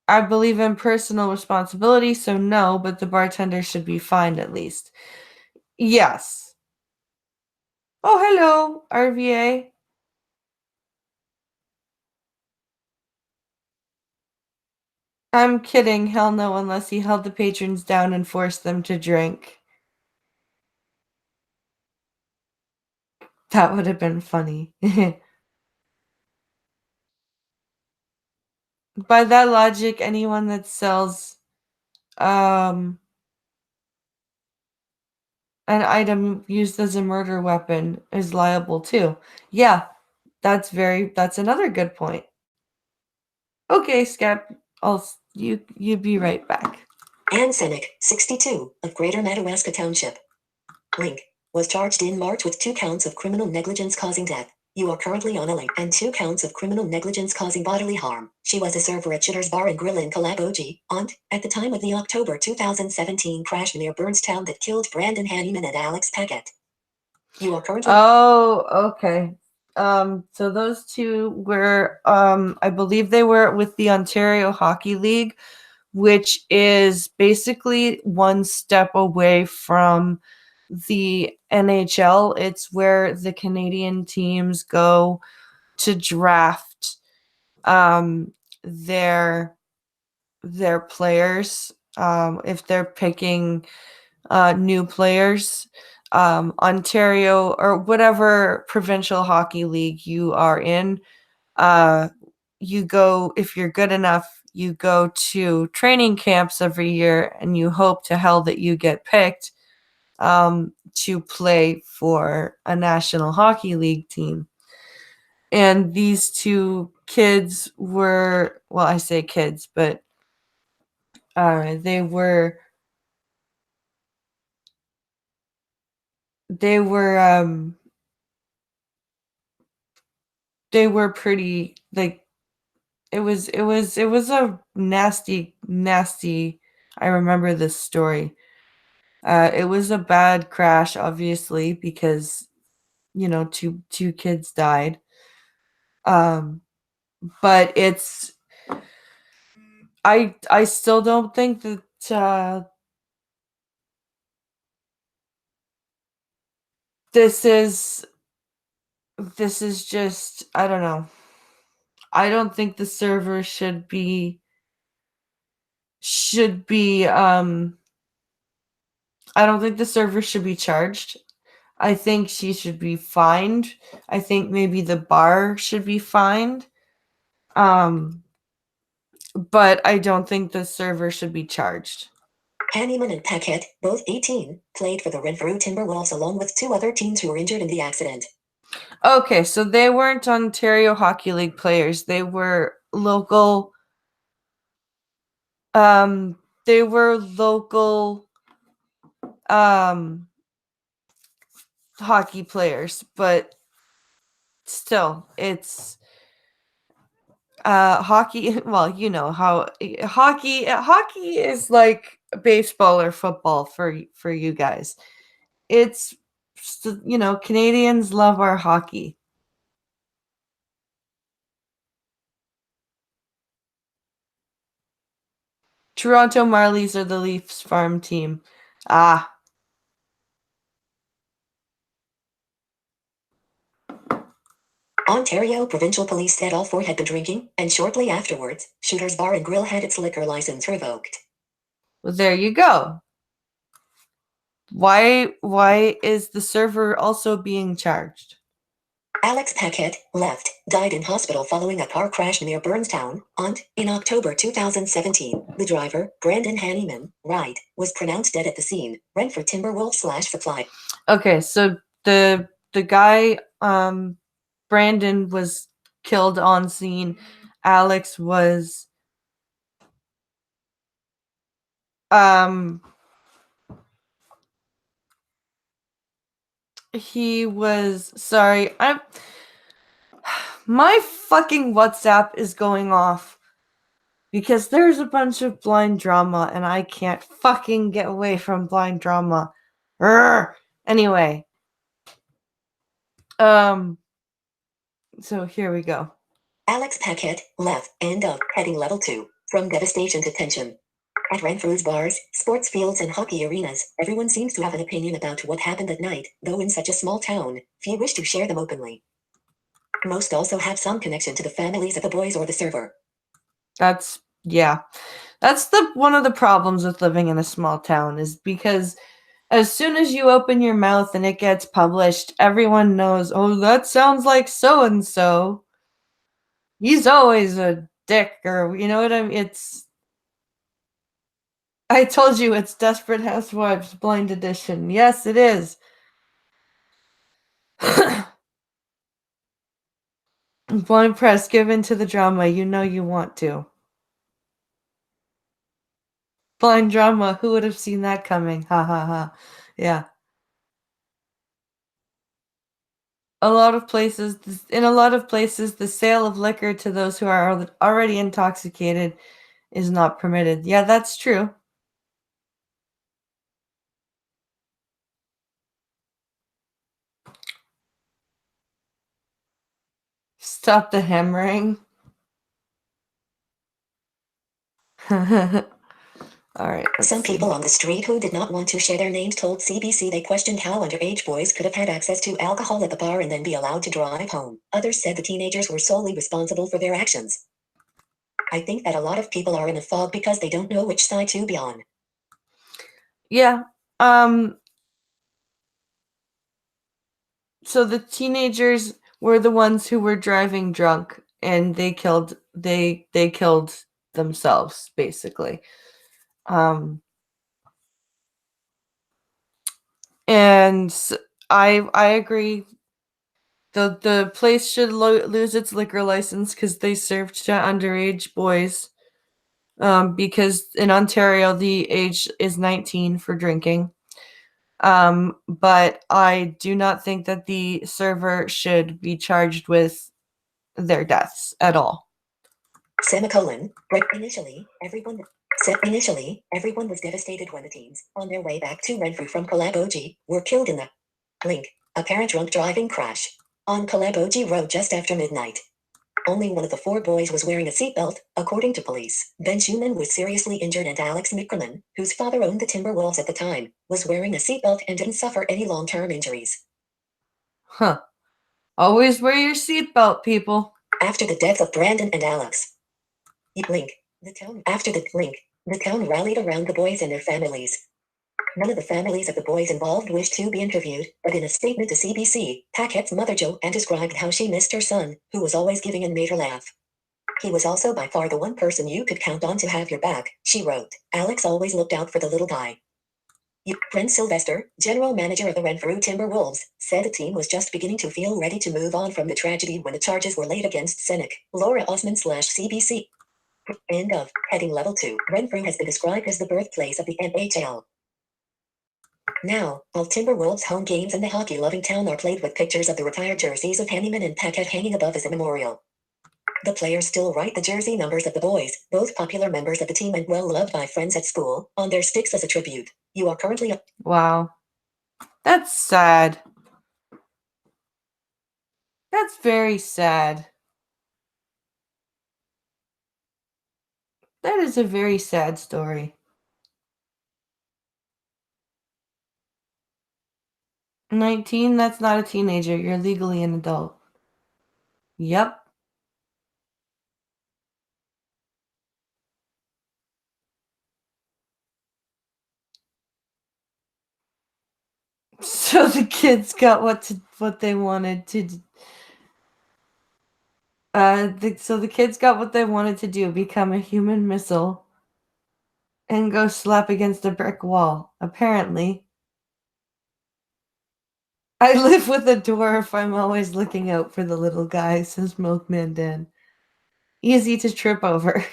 I believe in personal responsibility, so no, but the bartender should be fined at least. Yes. Oh, hello, RVA. I'm kidding. Hell no, unless he held the patrons down and forced them to drink. That would have been funny. By that logic, anyone that sells an item used as a murder weapon is liable too. Yeah, that's another good point. Okay, Scap, you be right back. Ann Senick, 62, of Greater Madawaska Township. Link. Was charged in March with 2 counts of criminal negligence causing death. You are currently on a link and 2 counts of criminal negligence causing bodily harm. She was a server at Shooter's Bar and Grill in Calabogie, Ont, at the time of the October 2017 crash near Burnstown that killed Brandon Hanneman and Alex Paquette. You are currently... Oh, okay. So those two were, I believe they were with the Ontario Hockey League, which is basically one step away from the NHL. It's where the Canadian teams go to draft their players if they're picking new players. Ontario or whatever provincial hockey league you are in, you go, if you're good enough, you go to training camps every year and you hope to hell that you get picked to play for a National Hockey League team. And these two kids were, well, I say kids, but they were they were pretty, like, it was a nasty. I remember this story. It was a bad crash, obviously, because two kids died. But I still don't think that this is just, I don't know. I don't think the server should be I don't think the server should be charged. I think she should be fined. I think maybe the bar should be fined. But I don't think the server should be charged. Hanneman and Paquette, both 18, played for the Renfrew Timberwolves along with 2 other teams who were injured in the accident. Okay, so they weren't Ontario Hockey League players. They were local um hockey players, but still, it's hockey. Well, you know how hockey is like baseball or football for you guys. It's, Canadians love our hockey. Toronto Marlies are the Leafs farm team. Ah. Ontario Provincial Police said all 4 had been drinking, and shortly afterwards, Shooter's Bar and Grill had its liquor license revoked. Well, there you go. Why is the server also being charged? Alex Paquette died in hospital following a car crash near Burnstown, Ont, in October 2017. The driver, Brandon Hanneman, was pronounced dead at the scene. Renfrew Timberwolves/Supply. Okay, so the guy, Brandon, was killed on scene. Alex was he was, sorry, my fucking WhatsApp is going off. because there's a bunch of blind drama and I can't fucking get away from blind drama. Urgh. Anyway, so here we go. Alex Paquette left. End of heading level 2. From devastation to tension. At Renfrew's bars, sports fields, and hockey arenas, everyone seems to have an opinion about what happened that night, though in such a small town, few wish to share them openly. Most also have some connection to the families of the boys or the server. That's one of the problems with living in a small town, is because as soon as you open your mouth and it gets published, everyone knows, oh, that sounds like so and so. He's always a dick, or you know what I mean? I told you it's Desperate Housewives Blind Edition. Yes, it is. Blind press, give in to the drama. You know you want to. Blind drama. Who would have seen that coming? Ha ha ha. Yeah. In a lot of places, the sale of liquor to those who are already intoxicated is not permitted. Yeah, that's true. Stop the hammering. All right. Some people on the street who did not want to share their names told CBC they questioned how underage boys could have had access to alcohol at the bar and then be allowed to drive home. Others said the teenagers were solely responsible for their actions. I think that a lot of people are in a fog because they don't know which side to be on. Yeah. So the teenagers were the ones who were driving drunk, and they killed themselves, basically. And I agree. The place should lose its liquor license because they served to underage boys. Because in Ontario the age is 19 for drinking. But I do not think that the server should be charged with their deaths at all. Semicolon. Initially, everyone was devastated when the teens, on their way back to Renfrew from Kalaboji, were killed in the link, apparent drunk driving crash on Kalaboji Road just after midnight. Only one of the 4 boys was wearing a seatbelt, according to police. Ben Schumann was seriously injured, and Alex Mickerman, whose father owned the Timberwolves at the time, was wearing a seatbelt and didn't suffer any long-term injuries. Huh. Always wear your seatbelt, people. After the death of Brandon and Alex. The town rallied around the boys and their families. None of the families of the boys involved wished to be interviewed, but in a statement to CBC, Paquette's mother Joanne described how she missed her son, who was always giving and made her laugh. He was also by far the one person you could count on to have your back, she wrote. Alex always looked out for the little guy. Prince Sylvester, general manager of the Renfrew Timberwolves, said the team was just beginning to feel ready to move on from the tragedy when the charges were laid against Senek. Laura Osman/CBC. End of heading level 2. Renfrew has been described as the birthplace of the NHL. Now, all Timberwolves home games in the hockey-loving town are played with pictures of the retired jerseys of Hanneman and Paquette hanging above as a memorial. The players still write the jersey numbers of the boys, both popular members of the team and well-loved by friends at school, on their sticks as a tribute. You are currently Wow. That's sad. That's very sad. That is a very sad story. 19, that's not a teenager. You're legally an adult. Yep. So the kids got what they wanted to. So the kids got what they wanted to do: become a human missile and go slap against a brick wall. Apparently, I live with a dwarf. I'm always looking out for the little guy, says Milkman Dan. Easy to trip over.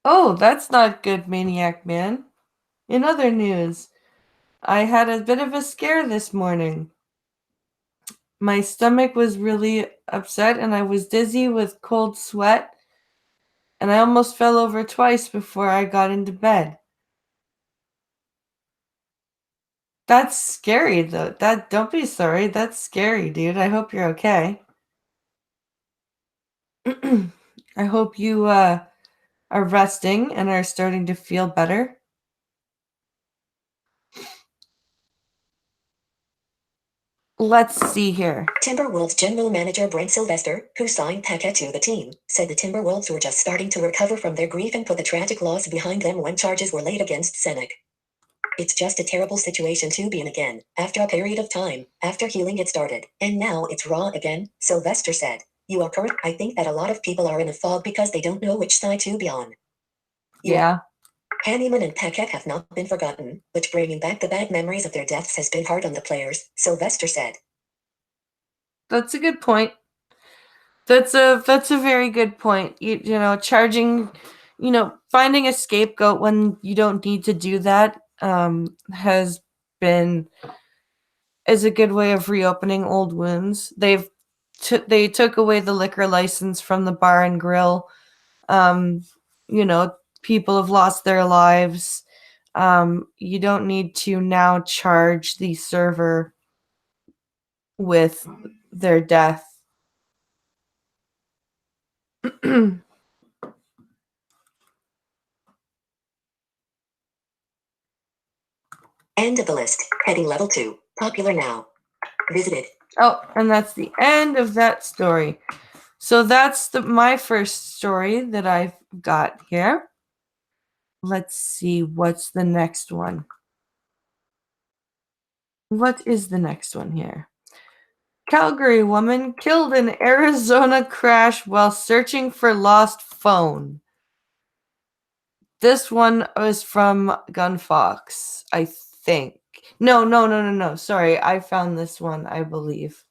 Oh, that's not good, Maniac Man. In other news, I had a bit of a scare this morning. My stomach was really upset and I was dizzy with cold sweat, and I almost fell over twice before I got into bed. That's scary, though. Don't be sorry. That's scary, dude. I hope you're okay. I hope you are resting and are starting to feel better. Let's see here. Timberwolves general manager Brent Sylvester, who signed Paquette to the team, said the Timberwolves were just starting to recover from their grief and put the tragic loss behind them when charges were laid against Senek. It's just a terrible situation to be in again, after a period of time, after healing it started, and now it's raw again, Sylvester said. You are correct. I think that a lot of people are in a fog because they don't know which side to be on. Yeah. Hanneman and Paquette have not been forgotten, but bringing back the bad memories of their deaths has been hard on the players, Sylvester said. That's a good point. That's a very good point. You know, charging, finding a scapegoat when you don't need to do that is a good way of reopening old wounds. They took away the liquor license from the bar and grill. You know, people have lost their lives. You don't need to now charge the server with their death. End of the list. Heading level 2. Popular now. Visited. Oh, and that's the end of that story. So that's my first story that I've got here. Let's see, what's the next one? What is the next one here? Calgary woman killed in Arizona crash while searching for lost phone. This one was from Gunfox, I think. No. Sorry, I found this one, I believe.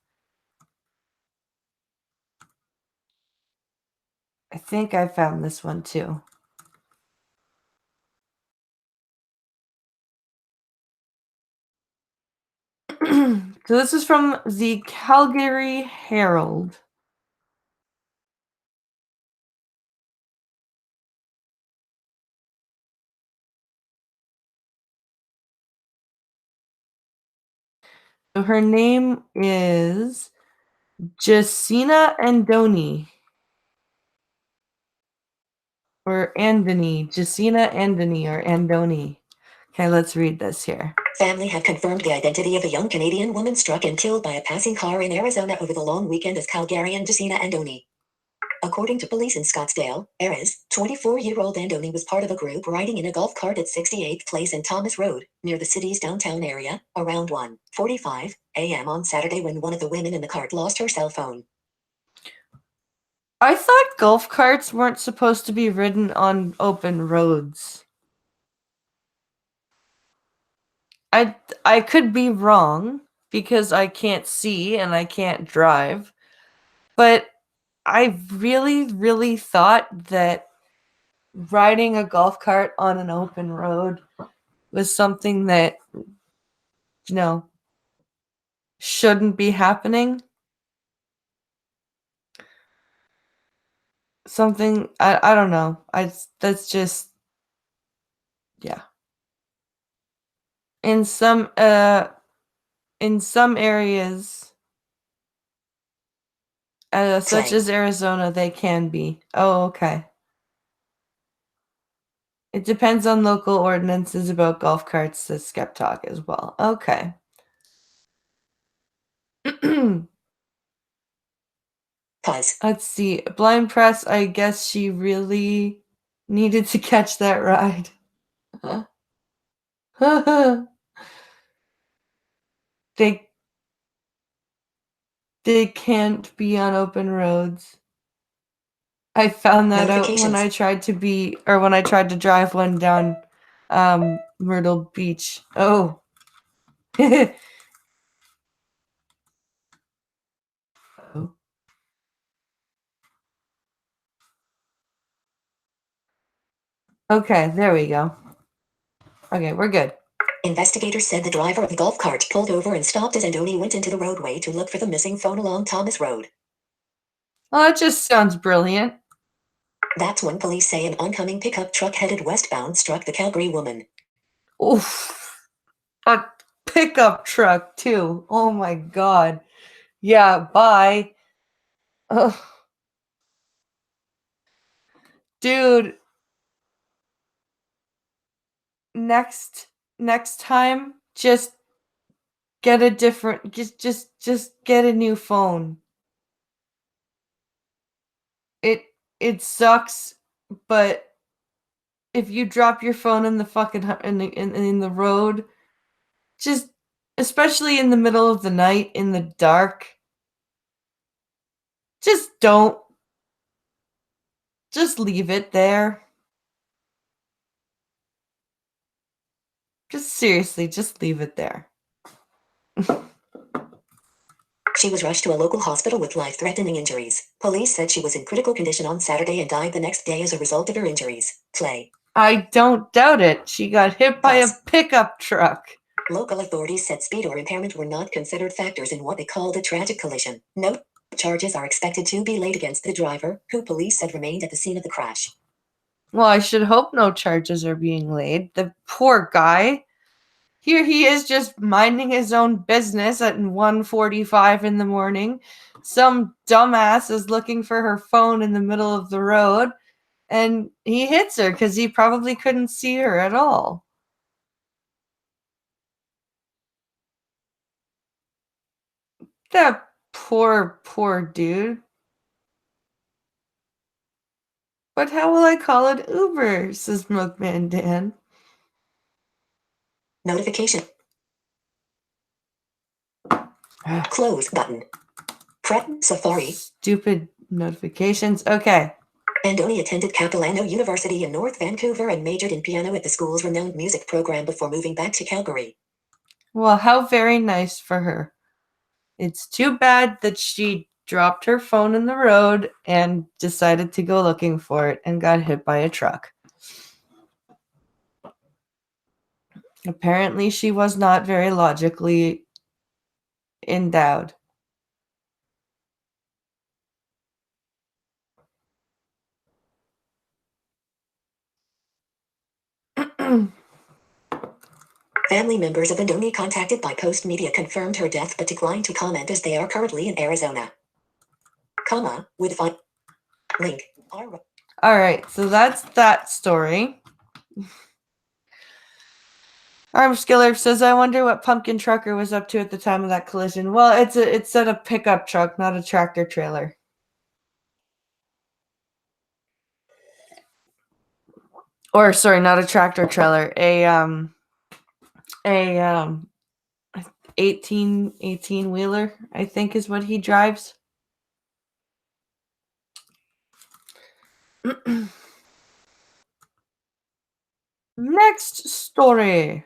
I think I found this one too. So this is from the Calgary Herald. So her name is Jacina Andoni. Or Andoni. Jacina Andoni or Andoni. Okay, let's read this here. Family have confirmed the identity of a young Canadian woman struck and killed by a passing car in Arizona over the long weekend as Calgarian Jacina Andoni. According to police in Scottsdale, Arizona, 24-year-old Andoni was part of a group riding in a golf cart at 68th Place and Thomas Road, near the city's downtown area, around 1:45 a.m. on Saturday when one of the women in the cart lost her cell phone. I thought golf carts weren't supposed to be ridden on open roads. I could be wrong because I can't see and I can't drive, but I really thought that riding a golf cart on an open road was something that, shouldn't be happening. Something, I don't know. That's just, yeah. In some areas, such as Arizona, they can be. Oh, okay. It depends on local ordinances about golf carts, says Skeptalk as well. Okay. Pause. Let's see. Blind Press, I guess she really needed to catch that ride. They can't be on open roads. I found that out when I tried to drive one down Myrtle Beach. Oh. Oh. Okay, there we go. Okay, we're good. Investigators said the driver of the golf cart pulled over and stopped as Andoni went into the roadway to look for the missing phone along Thomas Road. Well, that just sounds brilliant. That's when police say an oncoming pickup truck headed westbound struck the Calgary woman. Oof. A pickup truck, too. Oh my god. Yeah, bye. Ugh. Dude, next time, just get a different just get a new phone. It sucks, but if you drop your phone in the fucking in the road, just especially in the middle of the night in the dark, just don't. Just leave it there. Just seriously, just leave it there. She was rushed to a local hospital with life-threatening injuries. Police said she was in critical condition on Saturday and died the next day as a result of her injuries. Play. I don't doubt it. She got hit by a pickup truck. Local authorities said speed or impairment were not considered factors in what they called a tragic collision. No charges are expected to be laid against the driver, who police said remained at the scene of the crash. Well, I should hope no charges are being laid. The poor guy. Here he is just minding his own business at 1:45 in the morning. Some dumbass is looking for her phone in the middle of the road, and he hits her because he probably couldn't see her at all. That poor dude. But how will I call it Uber, says Milkman Dan. Notification. Close button. Press Safari. Stupid notifications. Okay. Andoni attended Capilano University in North Vancouver and majored in piano at the school's renowned music program before moving back to Calgary. Well, how very nice for her. It's too bad that she dropped her phone in the road and decided to go looking for it and got hit by a truck. Apparently, she was not very logically endowed. Family members of Andoni contacted by Post Media confirmed her death but declined to comment as they are currently in Arizona. With fun. Link. All right, so that's that story. Armskiller says, I wonder what Pumpkin Trucker was up to at the time of that collision. Well, it said a pickup truck, not a tractor trailer. Or sorry, not a tractor trailer. A 18 wheeler, I think is what he drives. Next story.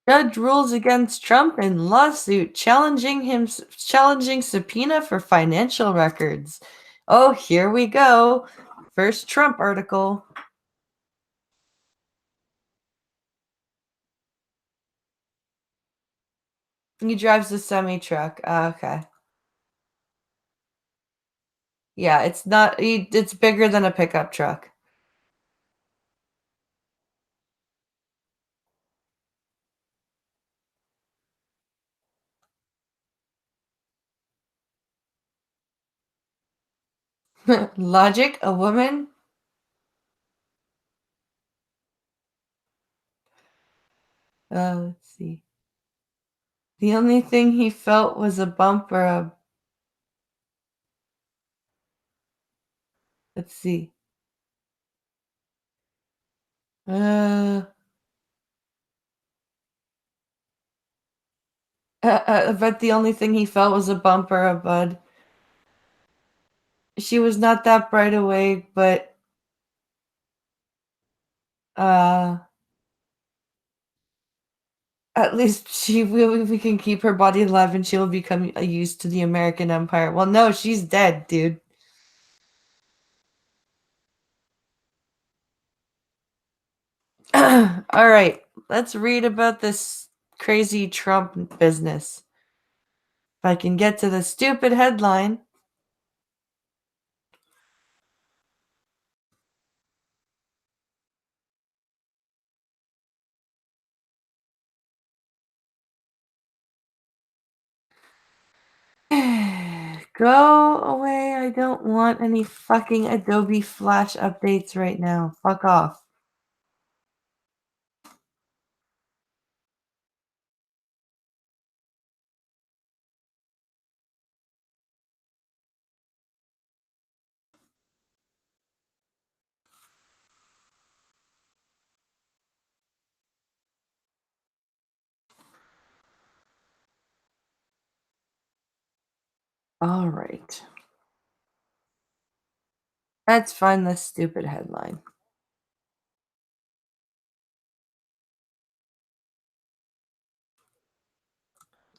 Judge rules against Trump in lawsuit challenging subpoena for financial records. Oh, here we go. First Trump article. He drives a semi-truck. Okay. Yeah, it's not. It's bigger than a pickup truck. Logic, a woman. Let's see. The only thing he felt was a bump or a. Let's see. But the only thing he felt was a bump or a bud. She was not that bright awake, but at least we can keep her body alive and she will become used to the American empire. Well, no, she's dead, dude. All right, let's read about this crazy Trump business. If I can get to the stupid headline. Go away. I don't want any fucking Adobe Flash updates right now. Fuck off. All right. Let's find this stupid headline.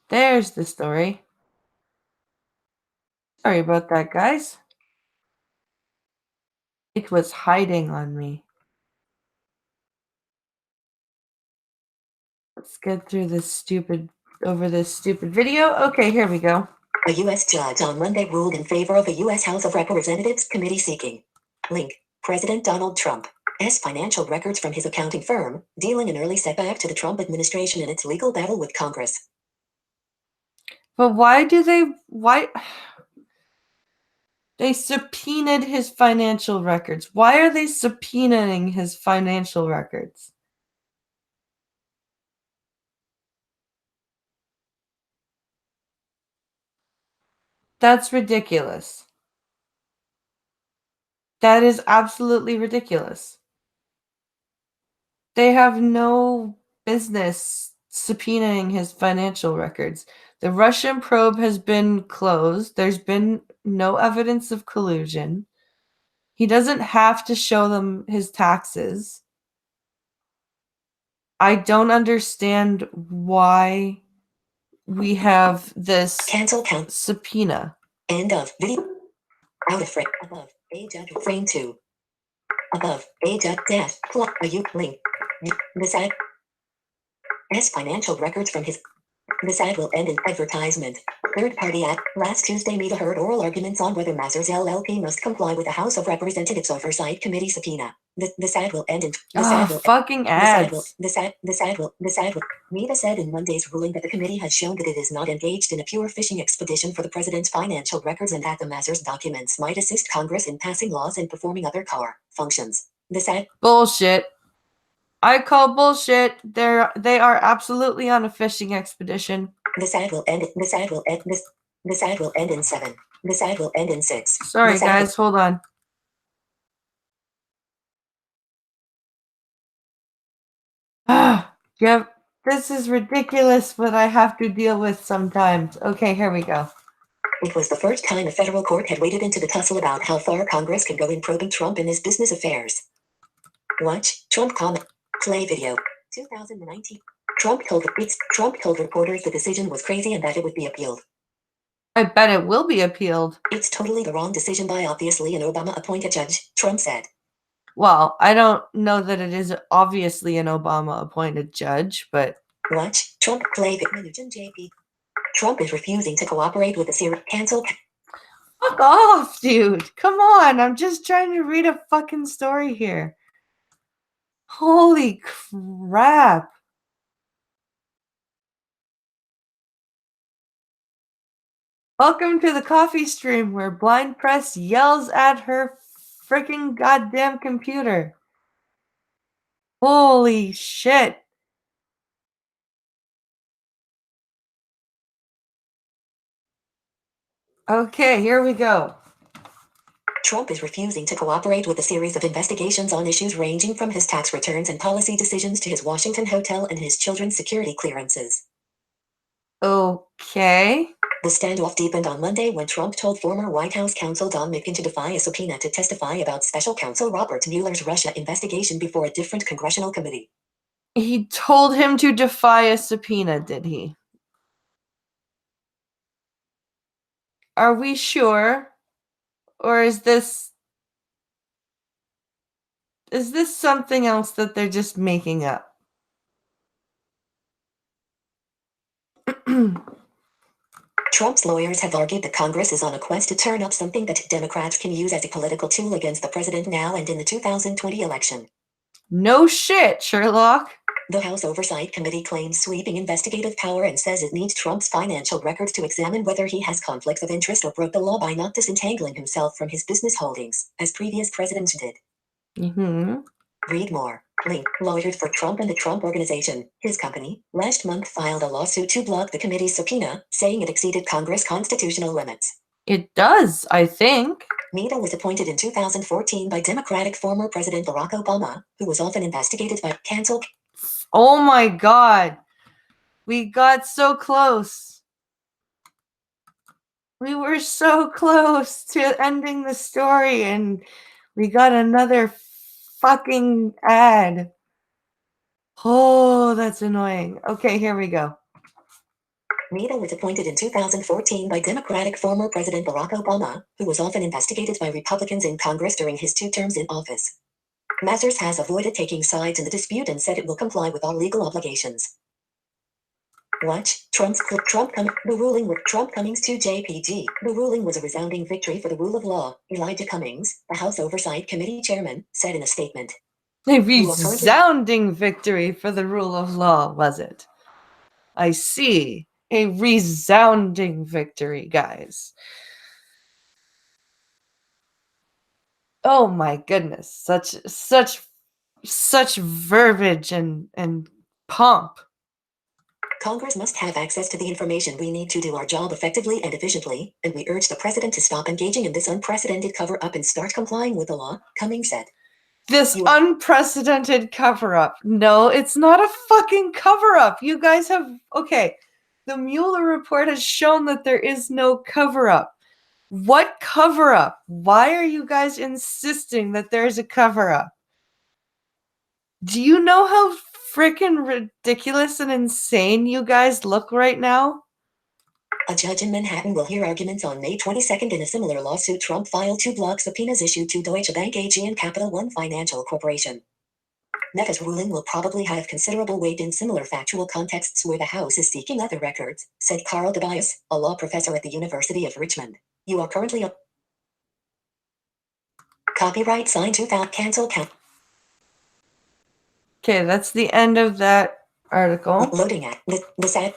There's the story. Sorry about that, guys. It was hiding on me. Let's get through this stupid video. Okay, here we go. A U.S. judge on Monday ruled in favor of a U.S. House of Representatives committee seeking link President Donald Trump's financial records from his accounting firm, dealing an early setback to the Trump administration in its legal battle with Congress. But why they subpoenaed his financial records? Why are they subpoenaing his financial records? That's ridiculous. That is absolutely ridiculous. They have no business subpoenaing his financial records. The Russian probe has been closed. There's been no evidence of collusion. He doesn't have to show them his taxes. I don't understand why we have this Cancel count. subpoena. End of video. Out of frame. Above. A judge. Frame 2. Above. A judge. Dash. Plot. A U. Link. This ad. S financial records from his. This ad will end in advertisement. Third party ad. Last Tuesday, Meta heard oral arguments on whether Masters LLP must comply with the House of Representatives Oversight Committee subpoena. This ad will end in. Fucking ads. This ad will. Meta said in Monday's ruling that the committee has shown that it is not engaged in a pure fishing expedition for the president's financial records and that the Masters documents might assist Congress in passing laws and performing other core functions. This ad. Bullshit. I call bullshit. They are absolutely on a fishing expedition. This ad will end. This ad will end. This ad will end in 7. This ad will end in 6. Sorry, guys. Hold on. Yep. This is ridiculous, but I have to deal with sometimes. Okay, here we go. It was the first time a federal court had waded into the tussle about how far Congress can go in probing Trump and his business affairs. Watch Trump comment. Play video. 2019. Trump told reporters the decision was crazy and that it would be appealed. I bet it will be appealed. It's totally the wrong decision by obviously an Obama-appointed judge, Trump said. Well, I don't know that it is obviously an Obama-appointed judge, but... Watch Trump play video. JP. Trump is refusing to cooperate with the series. Cancel. Fuck off, dude. Come on. I'm just trying to read a fucking story here. Holy crap. Welcome to the coffee stream where Blind Press yells at her freaking goddamn computer. Holy shit. Okay, here we go. Trump is refusing to cooperate with a series of investigations on issues ranging from his tax returns and policy decisions to his Washington hotel and his children's security clearances. Okay. The standoff deepened on Monday when Trump told former White House counsel Don McGahn to defy a subpoena to testify about special counsel Robert Mueller's Russia investigation before a different congressional committee. He told him to defy a subpoena, did he? Are we sure? Or is this Is this something else that they're just making up? Trump's lawyers have argued that Congress is on a quest to turn up something that Democrats can use as a political tool against the president now and in the 2020 election. No shit, Sherlock. The House Oversight Committee claims sweeping investigative power and says it needs Trump's financial records to examine whether he has conflicts of interest or broke the law by not disentangling himself from his business holdings, as previous presidents did. Mm-hmm. Read more. Link. Lawyers for Trump and the Trump Organization, his company, last month filed a lawsuit to block the committee's subpoena, saying it exceeded Congress' constitutional limits. It does, I think. Nita was appointed in 2014 by Democratic former President Barack Obama, who was often investigated by cancel. Oh my God. We got so close. We were so close to ending the story, and we got another fucking ad. Oh, that's annoying. Okay, here we go. Nita was appointed in 2014 by Democratic former President Barack Obama, who was often investigated by Republicans in Congress during his 2 terms in office. Masters has avoided taking sides in the dispute and said it will comply with all legal obligations. Watch, the ruling with Trump Cummings to JPG. The ruling was a resounding victory for the rule of law, Elijah Cummings, the House Oversight Committee chairman, said in a statement. A resounding victory for the rule of law, was it? I see. A resounding victory, guys. Oh my goodness. Such verbiage and pomp. Congress must have access to the information we need to do our job effectively and efficiently, and we urge the president to stop engaging in this unprecedented cover-up and start complying with the law, Cummings said. This unprecedented cover-up. No, it's not a fucking cover-up. You guys have... Okay, the Mueller report has shown that there is no cover-up. What cover-up? Why are you guys insisting that there's a cover-up? Do you know how freaking ridiculous and insane you guys look right now? A judge in Manhattan will hear arguments on May 22nd in a similar lawsuit Trump filed to block subpoenas issued to Deutsche Bank AG and Capital One Financial Corporation. Meta's ruling will probably have considerable weight in similar factual contexts where the House is seeking other records, said Carl Tobias, a law professor at the University of Richmond. You are currently a copyright signed 2000 cancel count. Okay, that's the end of that article. Loading at this ad.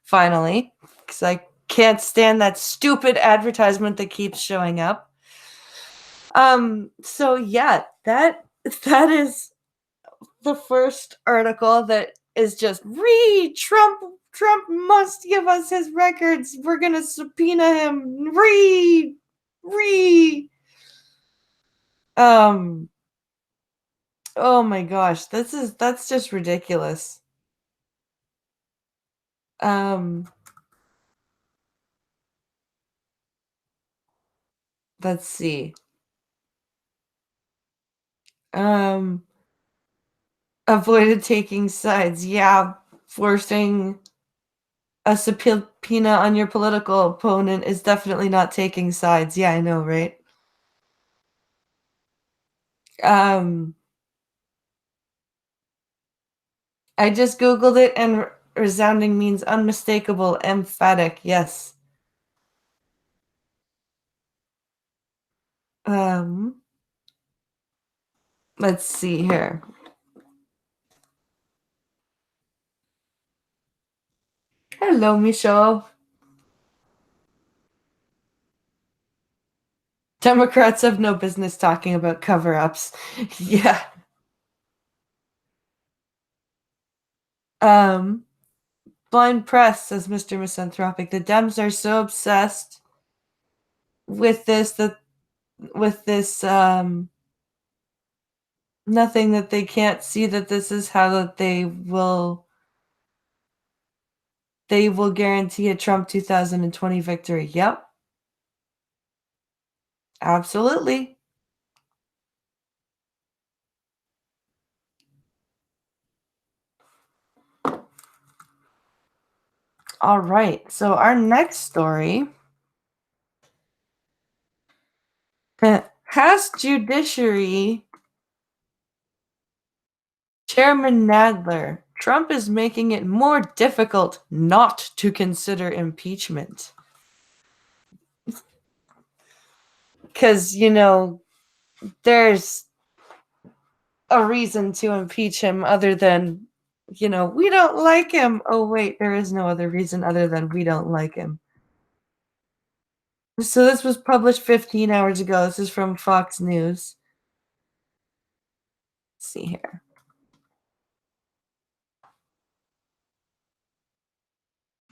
Finally, because I can't stand that stupid advertisement that keeps showing up. So yeah, that is the first article that is just read Trump must give us his records. We're gonna subpoena him. Read. Oh my gosh, that's just ridiculous. Let's see. Avoided taking sides. Yeah, forcing a subpoena on your political opponent is definitely not taking sides. Yeah, I know, right? I just Googled it, and resounding means unmistakable, emphatic. Yes. Let's see here. Hello, Michelle. Democrats have no business talking about cover-ups. Yeah. Blind press, says Mr. Misanthropic. The Dems are so obsessed with this nothing that they can't see that this is how that they will guarantee a Trump 2020 victory. Yep. Absolutely. All right. So our next story Past Judiciary Chairman Nadler, Trump is making it more difficult not to consider impeachment. Because, there's a reason to impeach him other than, we don't like him. Oh, wait, there is no other reason other than we don't like him. So this was published 15 hours ago. This is from Fox News. Let's see here.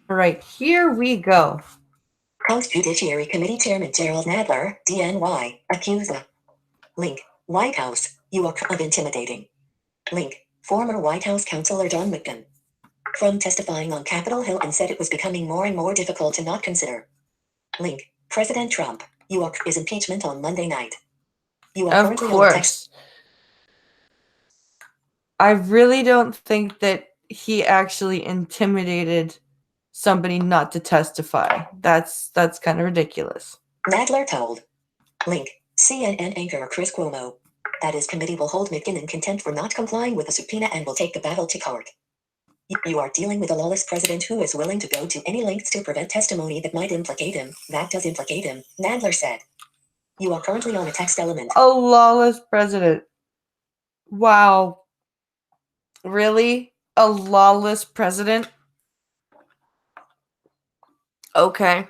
All right, here we go. House Judiciary Committee Chairman Gerald Nadler, DNY, accused the link, White House, you are of intimidating. Link, former White House Counselor John McGahn. From testifying on Capitol Hill and said it was becoming more and more difficult to not consider. Link, President Trump, is impeachment on Monday night. You are Of currently course. on text. I really don't think that he actually intimidated somebody not to testify. That's kind of ridiculous. Nadler told. Link, CNN anchor Chris Cuomo. That his committee will hold McGahn in contempt for not complying with a subpoena and will take the battle to court. You are dealing with a lawless president who is willing to go to any lengths to prevent testimony that might implicate him. That does implicate him, Nadler said. You are currently on a text element. A lawless president. Wow. Really? A lawless president? Okay.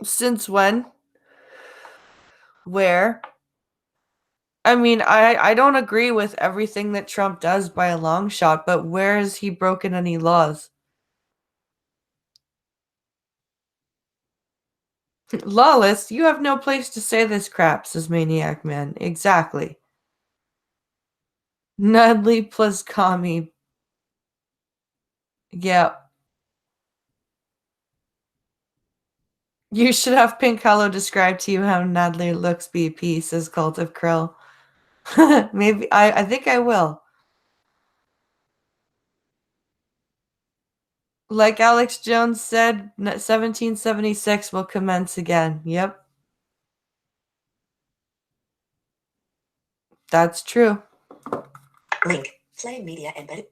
Since when? Where? I mean, I don't agree with everything that Trump does by a long shot, but where has he broken any laws? Lawless, you have no place to say this crap, says Maniac Man. Exactly. Nudley plus commie. Yeah. You should have Pink Hollow describe to you how Nadler looks BP, says Cult of Krill. Maybe, I think I will. Like Alex Jones said, 1776 will commence again. Yep. That's true. Link, Play Media Embedded.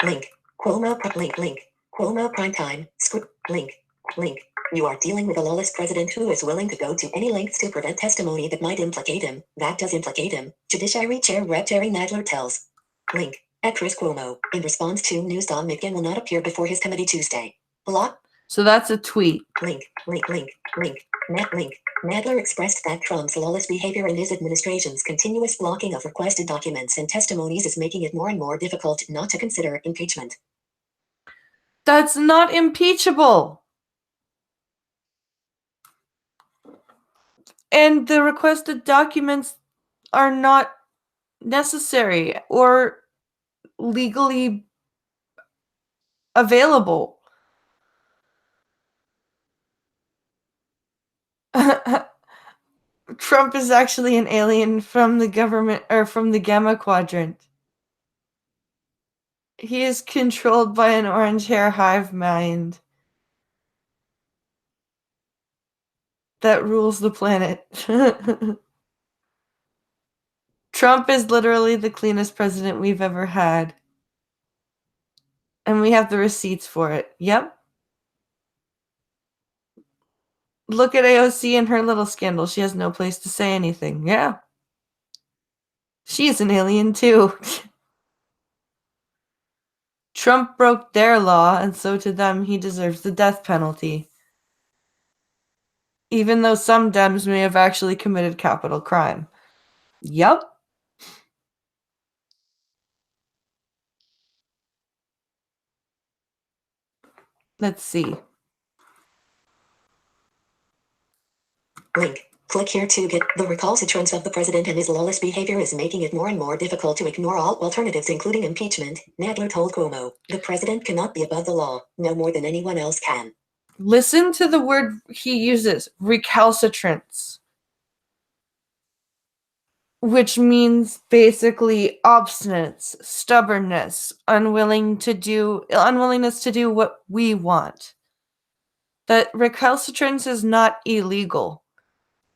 Link, Cuomo, link, Cuomo Primetime, script, link, you are dealing with a lawless president who is willing to go to any lengths to prevent testimony that might implicate him. That does implicate him, Judiciary Chair Rep. Jerry Nadler tells. Link, at Chris Cuomo, in response to news Don McGahn will not appear before his committee Tuesday. Block. So that's a tweet. Link, Nadler expressed that Trump's lawless behavior and his administration's continuous blocking of requested documents and testimonies is making it more and more difficult not to consider impeachment. That's not impeachable. And the requested documents are not necessary or legally available. Trump is actually an alien from the government or from the Gamma Quadrant. He is controlled by an orange hair hive mind that rules the planet. Trump is literally the cleanest president we've ever had. And we have the receipts for it. Yep. Look at AOC and her little scandal. She has no place to say anything. Yeah. She's an alien too. Trump broke their law, and so to them he deserves the death penalty. Even though some Dems may have actually committed capital crime. Yup. Let's see. Link. Click here to get the recalcitrance of the president and his lawless behavior is making it more and more difficult to ignore all alternatives, including impeachment, Nadler told Cuomo. The president cannot be above the law, no more than anyone else can. Listen to the word he uses, recalcitrance. Which means basically obstinance, stubbornness, unwillingness to do what we want. That recalcitrance is not illegal.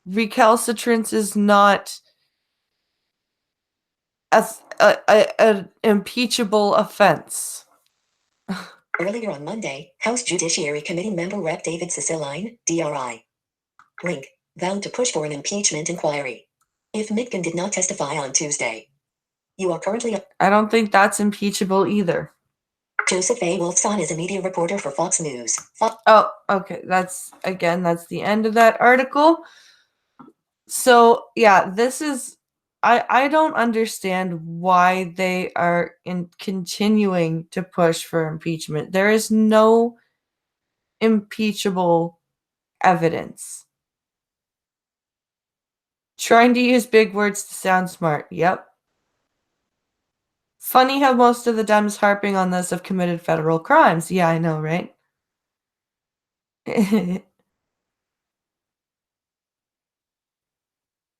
recalcitrance is not an impeachable offense. Earlier on Monday, House Judiciary Committee member Rep. David Cicilline, DRI. Link. Vowed to push for an impeachment inquiry. If Mitkin did not testify on Tuesday. You are currently... I don't think that's impeachable either. Joseph A. Wolfson is a media reporter for Fox News. Oh, okay. That's the end of that article. So, yeah, this is... I don't understand why they are continuing to push for impeachment. There is no impeachable evidence. Trying to use big words to sound smart. Yep. Funny how most of the Dems harping on this have committed federal crimes. Yeah, I know, right?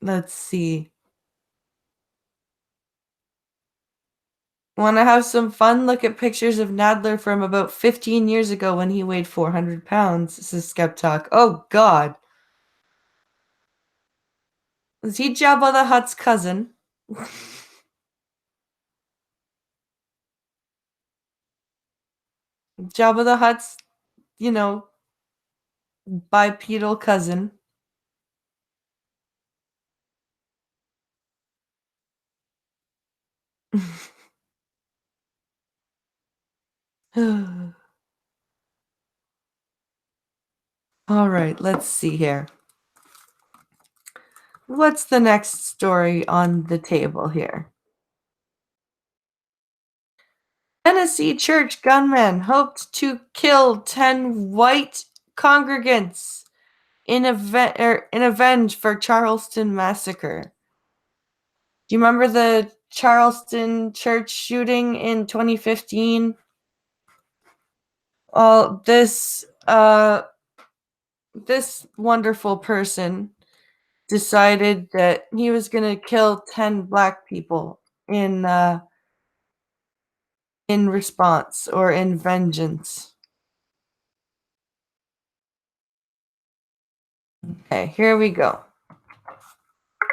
Let's see. Want to have some fun? Look at pictures of Nadler from about 15 years ago when he weighed 400 pounds, says Skeptalk. Oh, God. Is he Jabba the Hutt's cousin? Jabba the Hutt's, bipedal cousin. All right, let's see here. What's the next story on the table here? Tennessee church gunman hoped to kill 10 white congregants in revenge for Charleston massacre. Do you remember the Charleston church shooting in 2015? Well, this wonderful person decided that he was going to kill 10 black people in response or in vengeance. Okay, here we go.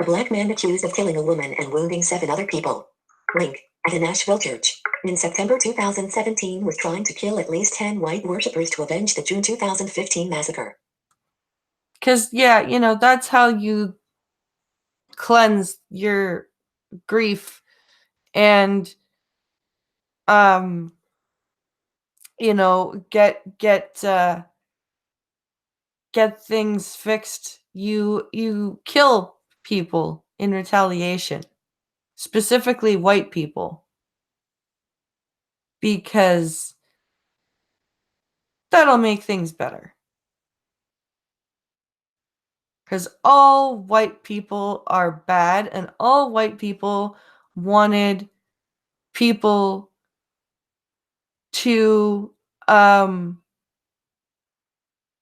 A black man accused of killing a woman and wounding 7 other people. Link. At a Nashville church. In September 2017 was trying to kill at least 10 white worshippers to avenge the June 2015 massacre. Because, yeah, that's how you cleanse your grief and, get things fixed. You kill people in retaliation, specifically white people, because that'll make things better. Because all white people are bad, and all white people wanted people to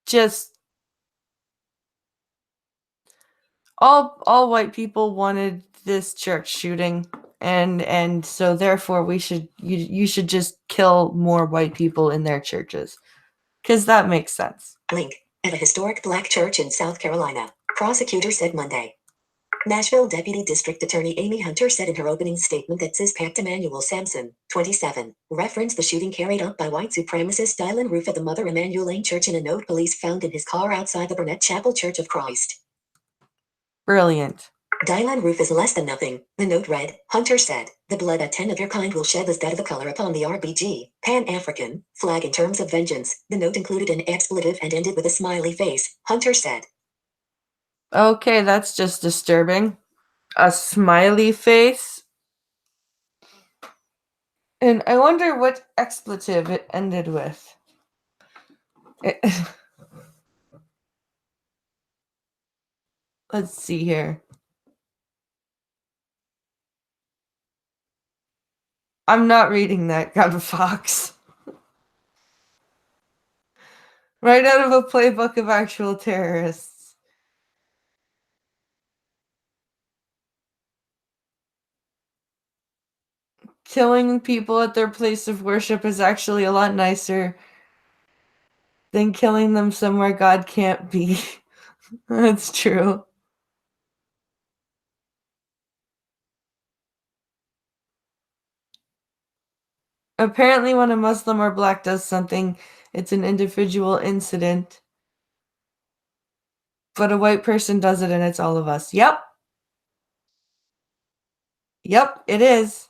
just all white people wanted this church shooting, and so therefore you should just kill more white people in their churches, because that makes sense. Link. At a historic black church in South Carolina, prosecutor said Monday. Nashville Deputy District Attorney Amy Hunter said in her opening statement that Cispact Emmanuel Sampson, 27, referenced the shooting carried out by white supremacist Dylan Roof at the Mother Emanuel Lane Church in a note police found in his car outside the Burnett Chapel Church of Christ. Brilliant. Dylan Roof is less than nothing, the note read. Hunter said, the blood at 10 of your kind will shed this dead of the color upon the RBG, Pan-African, flag in terms of vengeance. The note included an expletive and ended with a smiley face, Hunter said. Okay, that's just disturbing. A smiley face. And I wonder what expletive it ended with. Let's see here. I'm not reading that, God Fox. Right out of a playbook of actual terrorists. Killing people at their place of worship is actually a lot nicer than killing them somewhere God can't be. That's true. Apparently, when a Muslim or black does something, it's an individual incident. But a white person does it and it's all of us. Yep. Yep, it is.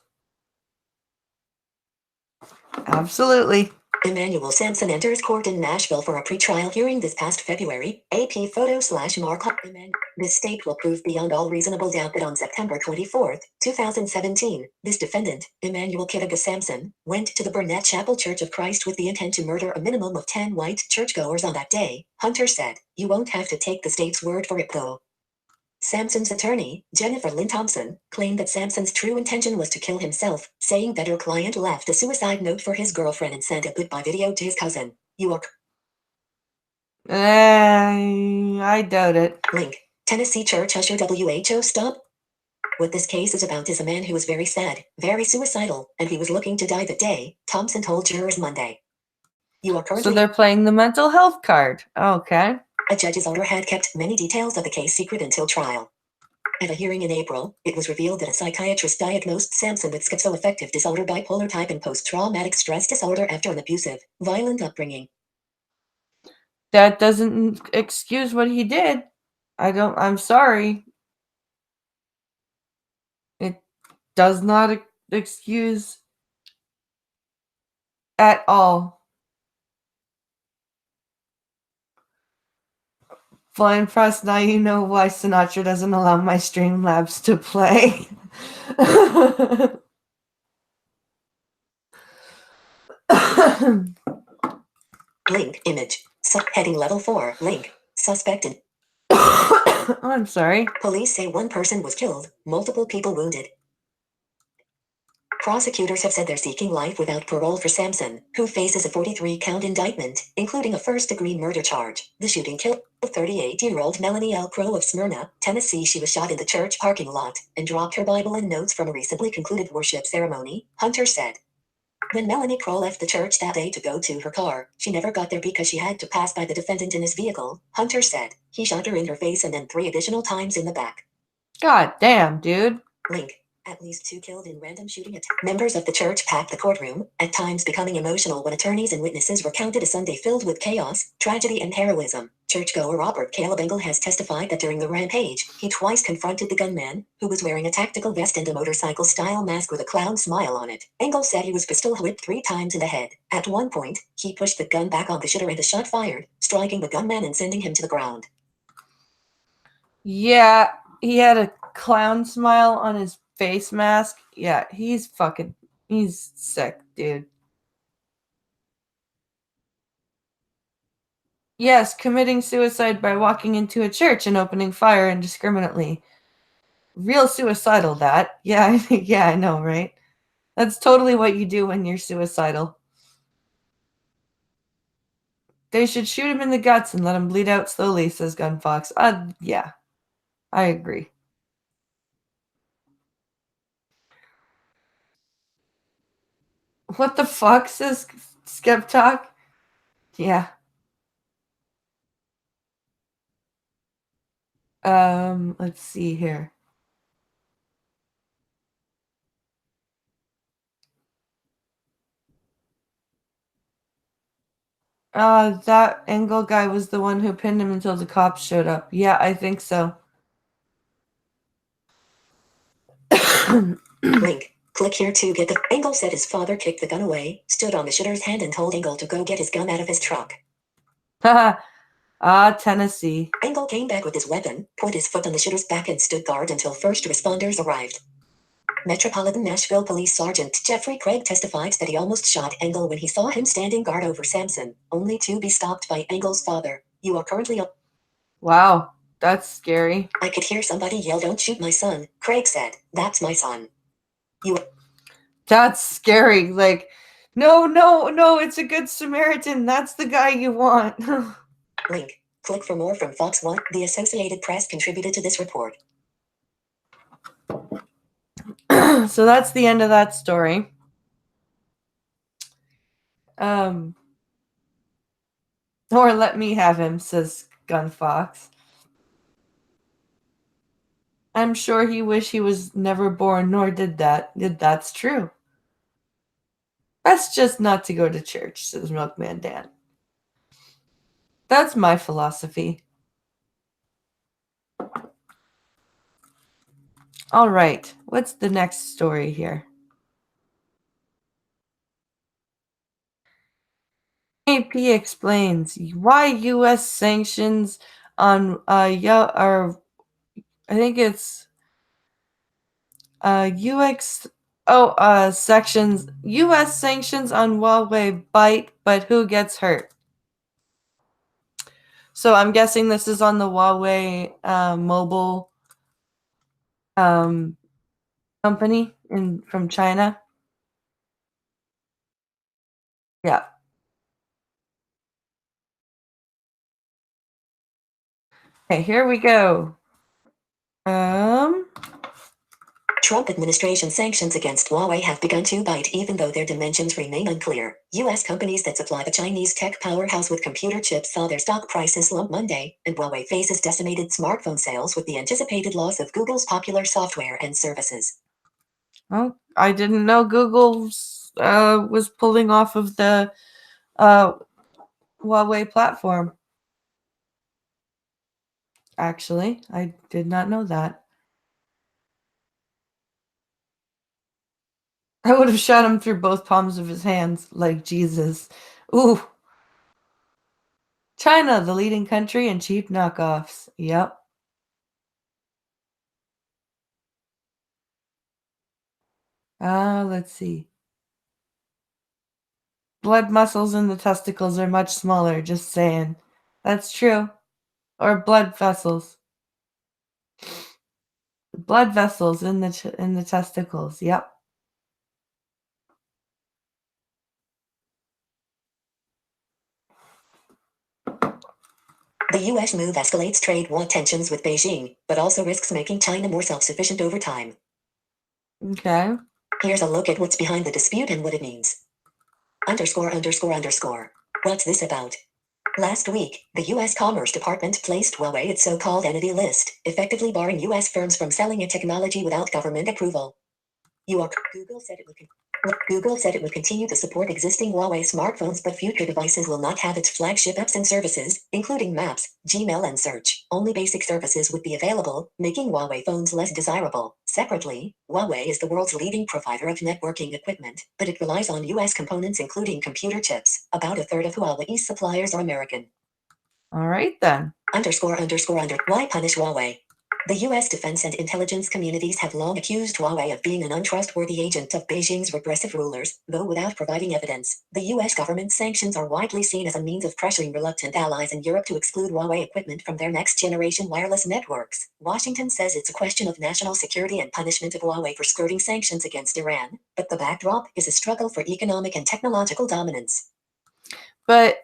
Absolutely. Emmanuel Sampson enters court in Nashville for a pretrial hearing this past February. AP photo/markup. The state will prove beyond all reasonable doubt that on September 24th, 2017, this defendant, Emmanuel Kittiga Sampson, went to the Burnett Chapel Church of Christ with the intent to murder a minimum of 10 white churchgoers on that day, Hunter said. You won't have to take the state's word for it though. Sampson's attorney, Jennifer Lynn Thompson, claimed that Sampson's true intention was to kill himself, saying that her client left a suicide note for his girlfriend and sent a goodbye video to his cousin. You are I doubt it. link. Tennessee church usher WHO stop. What this case is about is a man who was very sad, very suicidal, and he was looking to die that day, Thompson told jurors Monday. You are So currently they're playing the mental health card. Okay. a judge's order had kept many details of the case secret until trial. At a hearing in April, it was revealed that a psychiatrist diagnosed Sampson with schizoaffective disorder, bipolar type, and post-traumatic stress disorder after an abusive, violent upbringing. That doesn't excuse what he did. I'm sorry. It does not excuse at all. Flying Press, now you know why Sinatra doesn't allow my Streamlabs to play. Link image. Heading level 4. Link. Suspected. Oh, I'm sorry. Police say one person was killed, multiple people wounded. Prosecutors have said they're seeking life without parole for Sampson, who faces a 43-count indictment, including a first-degree murder charge. The shooting killed 38-year-old Melanie L. Crow of Smyrna, Tennessee. She was shot in the church parking lot and dropped her Bible and notes from a recently concluded worship ceremony, Hunter said. When Melanie Crow left the church that day to go to her car, she never got there because she had to pass by the defendant in his vehicle, Hunter said. He shot her in her face and then 3 additional times in the back. God damn, dude. Link. At least 2 killed in random shooting attacks. Members of the church packed the courtroom, at times becoming emotional when attorneys and witnesses recounted a Sunday filled with chaos, tragedy, and heroism. Churchgoer Robert Caleb Engel has testified that during the rampage, he twice confronted the gunman, who was wearing a tactical vest and a motorcycle-style mask with a clown smile on it. Engel said he was pistol whipped 3 times in the head. At one point, he pushed the gun back on the shooter and the shot fired, striking the gunman and sending him to the ground. Yeah, he had a clown smile on his face mask. Yeah, he's sick, dude. Yes, committing suicide by walking into a church and opening fire indiscriminately. Real suicidal, that. Yeah, yeah, I know, right? That's totally what you do when you're suicidal. They should shoot him in the guts and let him bleed out slowly, says Gunfox. Yeah, I agree. What the fuck, says Skeptalk? Yeah. Let's see here. That Engel guy was the one who pinned him until the cops showed up. Yeah, I think so. Link. Click here to get the. Engel said his father kicked the gun away, stood on the shooter's hand, and told Engel to go get his gun out of his truck. Tennessee. Engel came back with his weapon, put his foot on the shooter's back, and stood guard until first responders arrived. Metropolitan Nashville Police Sergeant Jeffrey Craig testified that he almost shot Engel when he saw him standing guard over Sampson, only to be stopped by Engel's father. You are currently on. Wow, that's scary. I could hear somebody yell, "Don't shoot my son," Craig said. That's my son. That's scary. Like, no, it's a good Samaritan. That's the guy you want. Link. Click for more from Fox 1. The Associated Press contributed to this report. So that's the end of that story. Or let me have him, says Gunfox. I'm sure he wish he was never born, nor did that. That's true. Best just not to go to church, says Milkman Dan. That's my philosophy. All right, what's the next story here? AP explains why U.S. sanctions on or I think it's sections U.S. sanctions on Huawei bite, but who gets hurt? So I'm guessing this is on the Huawei mobile company from China. Yeah. Okay, here we go. Trump administration sanctions against Huawei have begun to bite even though their dimensions remain unclear. U.S. companies that supply the Chinese tech powerhouse with computer chips saw their stock prices slump Monday, and Huawei faces decimated smartphone sales with the anticipated loss of Google's popular software and services. Oh, I didn't know Google was pulling off of the Huawei platform. Actually, I did not know that. I would have shot him through both palms of his hands, like Jesus. Ooh. China, the leading country in cheap knockoffs. Yep. Let's see. Blood muscles in the testicles are much smaller, just saying. That's true. Or blood vessels. Blood vessels in the testicles. Yep. The U.S. move escalates trade war tensions with Beijing, but also risks making China more self-sufficient over time. Okay. Here's a look at what's behind the dispute and what it means. ____. What's this about? Last week, the U.S. Commerce Department placed Huawei its so-called entity list, effectively barring U.S. firms from selling its technology without government approval. Google said it would continue to support existing Huawei smartphones, but future devices will not have its flagship apps and services, including Maps, Gmail, and Search. Only basic services would be available, making Huawei phones less desirable. Separately, Huawei is the world's leading provider of networking equipment, but it relies on U.S. components including computer chips. About a third of Huawei's suppliers are American. All right, then. Why punish Huawei? The U.S. defense and intelligence communities have long accused Huawei of being an untrustworthy agent of Beijing's repressive rulers, though without providing evidence. The U.S. government's sanctions are widely seen as a means of pressuring reluctant allies in Europe to exclude Huawei equipment from their next-generation wireless networks. Washington says it's a question of national security and punishment of Huawei for skirting sanctions against Iran, but the backdrop is a struggle for economic and technological dominance. But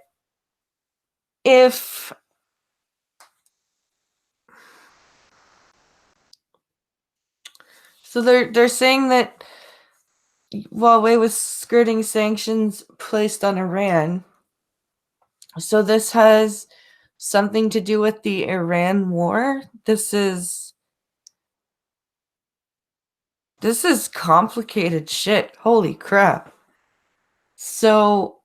if so, they're saying that Huawei was skirting sanctions placed on Iran. So this has something to do with the Iran war. This is complicated shit. Holy crap. So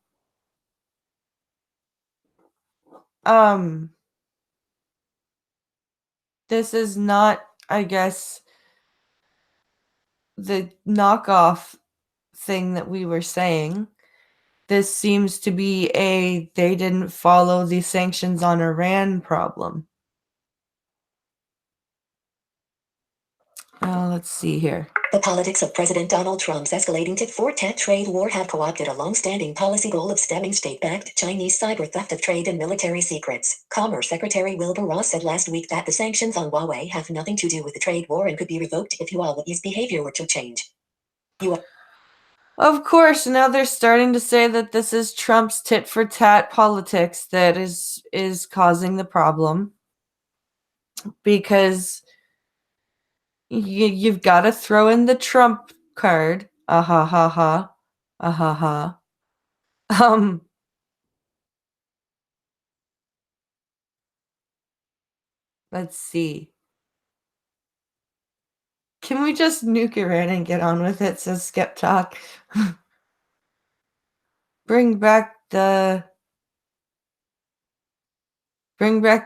this is not, I guess, the knockoff thing that we were saying. This seems to be they didn't follow the sanctions on Iran problem. Let's see here. The politics of President Donald Trump's escalating tit-for-tat trade war have co-opted a long-standing policy goal of stemming state-backed Chinese cyber theft of trade and military secrets. Commerce Secretary Wilbur Ross said last week that the sanctions on Huawei have nothing to do with the trade war and could be revoked if Huawei's behavior were to change. Of course, now they're starting to say that this is Trump's tit-for-tat politics that is causing the problem, because you've got to throw in the Trump card. Ha ha ha. Ha. Let's see. Can we just nuke Iran and get on with it, says Skep Talk. Bring back the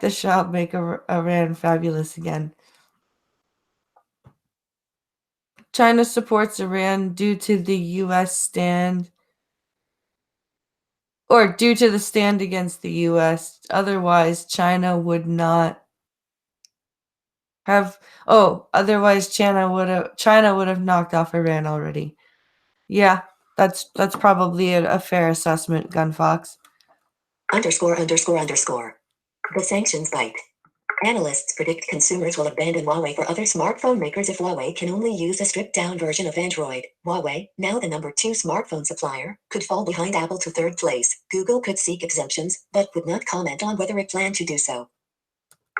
shop, make Iran fabulous again. China supports Iran due to the U.S. stand, or due to the stand against the U.S. Otherwise, China would not have. Oh, otherwise, China would have knocked off Iran already. Yeah, that's probably a fair assessment, Gunfox. _____. The sanctions bite. Analysts predict consumers will abandon Huawei for other smartphone makers if Huawei can only use a stripped-down version of Android. Huawei, now the number 2 smartphone supplier, could fall behind Apple to third place. Google could seek exemptions, but would not comment on whether it planned to do so.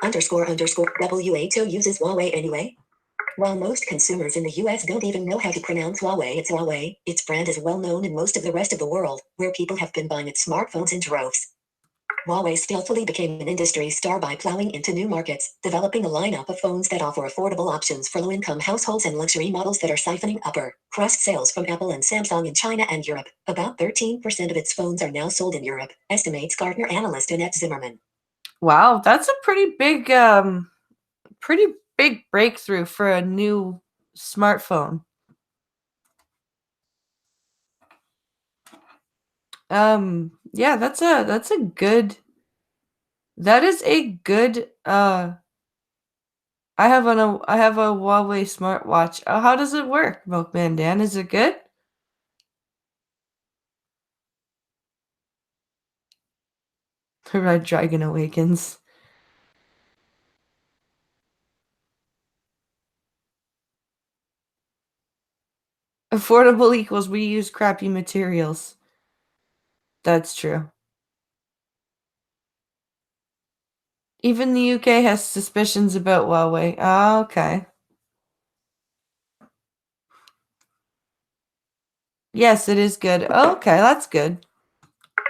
____. WHO uses Huawei anyway? While most consumers in the US don't even know how to pronounce Huawei, it's Huawei. Its brand is well known in most of the rest of the world, where people have been buying its smartphones in droves. Huawei stealthily became an industry star by plowing into new markets, developing a lineup of phones that offer affordable options for low-income households and luxury models that are siphoning upper crust sales from Apple and Samsung in China and Europe. About 13% of its phones are now sold in Europe, estimates Gartner analyst Annette Zimmerman. Wow, that's a pretty big breakthrough for a new smartphone. Yeah, that is a good I have a Huawei smartwatch. How does it work, Milkman Dan? Is it good? The Red Dragon Awakens. Affordable equals we use crappy materials. That's true. Even the UK has suspicions about Huawei. Oh, okay. Yes, it is good. Oh, okay, that's good.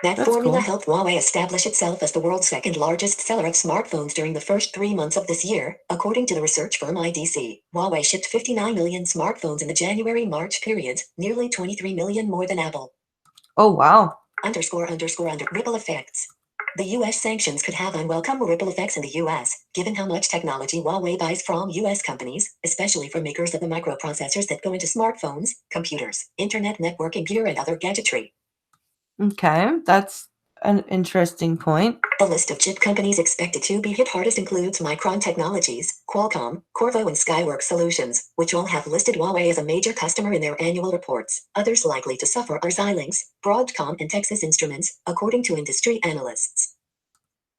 That That's formula cool. helped Huawei establish itself as the world's second largest seller of smartphones during the first 3 months of this year, according to the research firm IDC. Huawei shipped 59 million smartphones in the January-March periods, nearly 23 million more than Apple. Oh, wow. ____. Ripple effects. The US sanctions could have unwelcome ripple effects in the US, given how much technology Huawei buys from US companies, especially from makers of the microprocessors that go into smartphones, computers, internet networking gear, and other gadgetry. Okay, that's an interesting point. The list of chip companies expected to be hit hardest includes Micron Technologies, Qualcomm, Qorvo, and Skyworks Solutions, which all have listed Huawei as a major customer in their annual reports. Others likely to suffer are Xilinx, Broadcom, and Texas Instruments, according to industry analysts.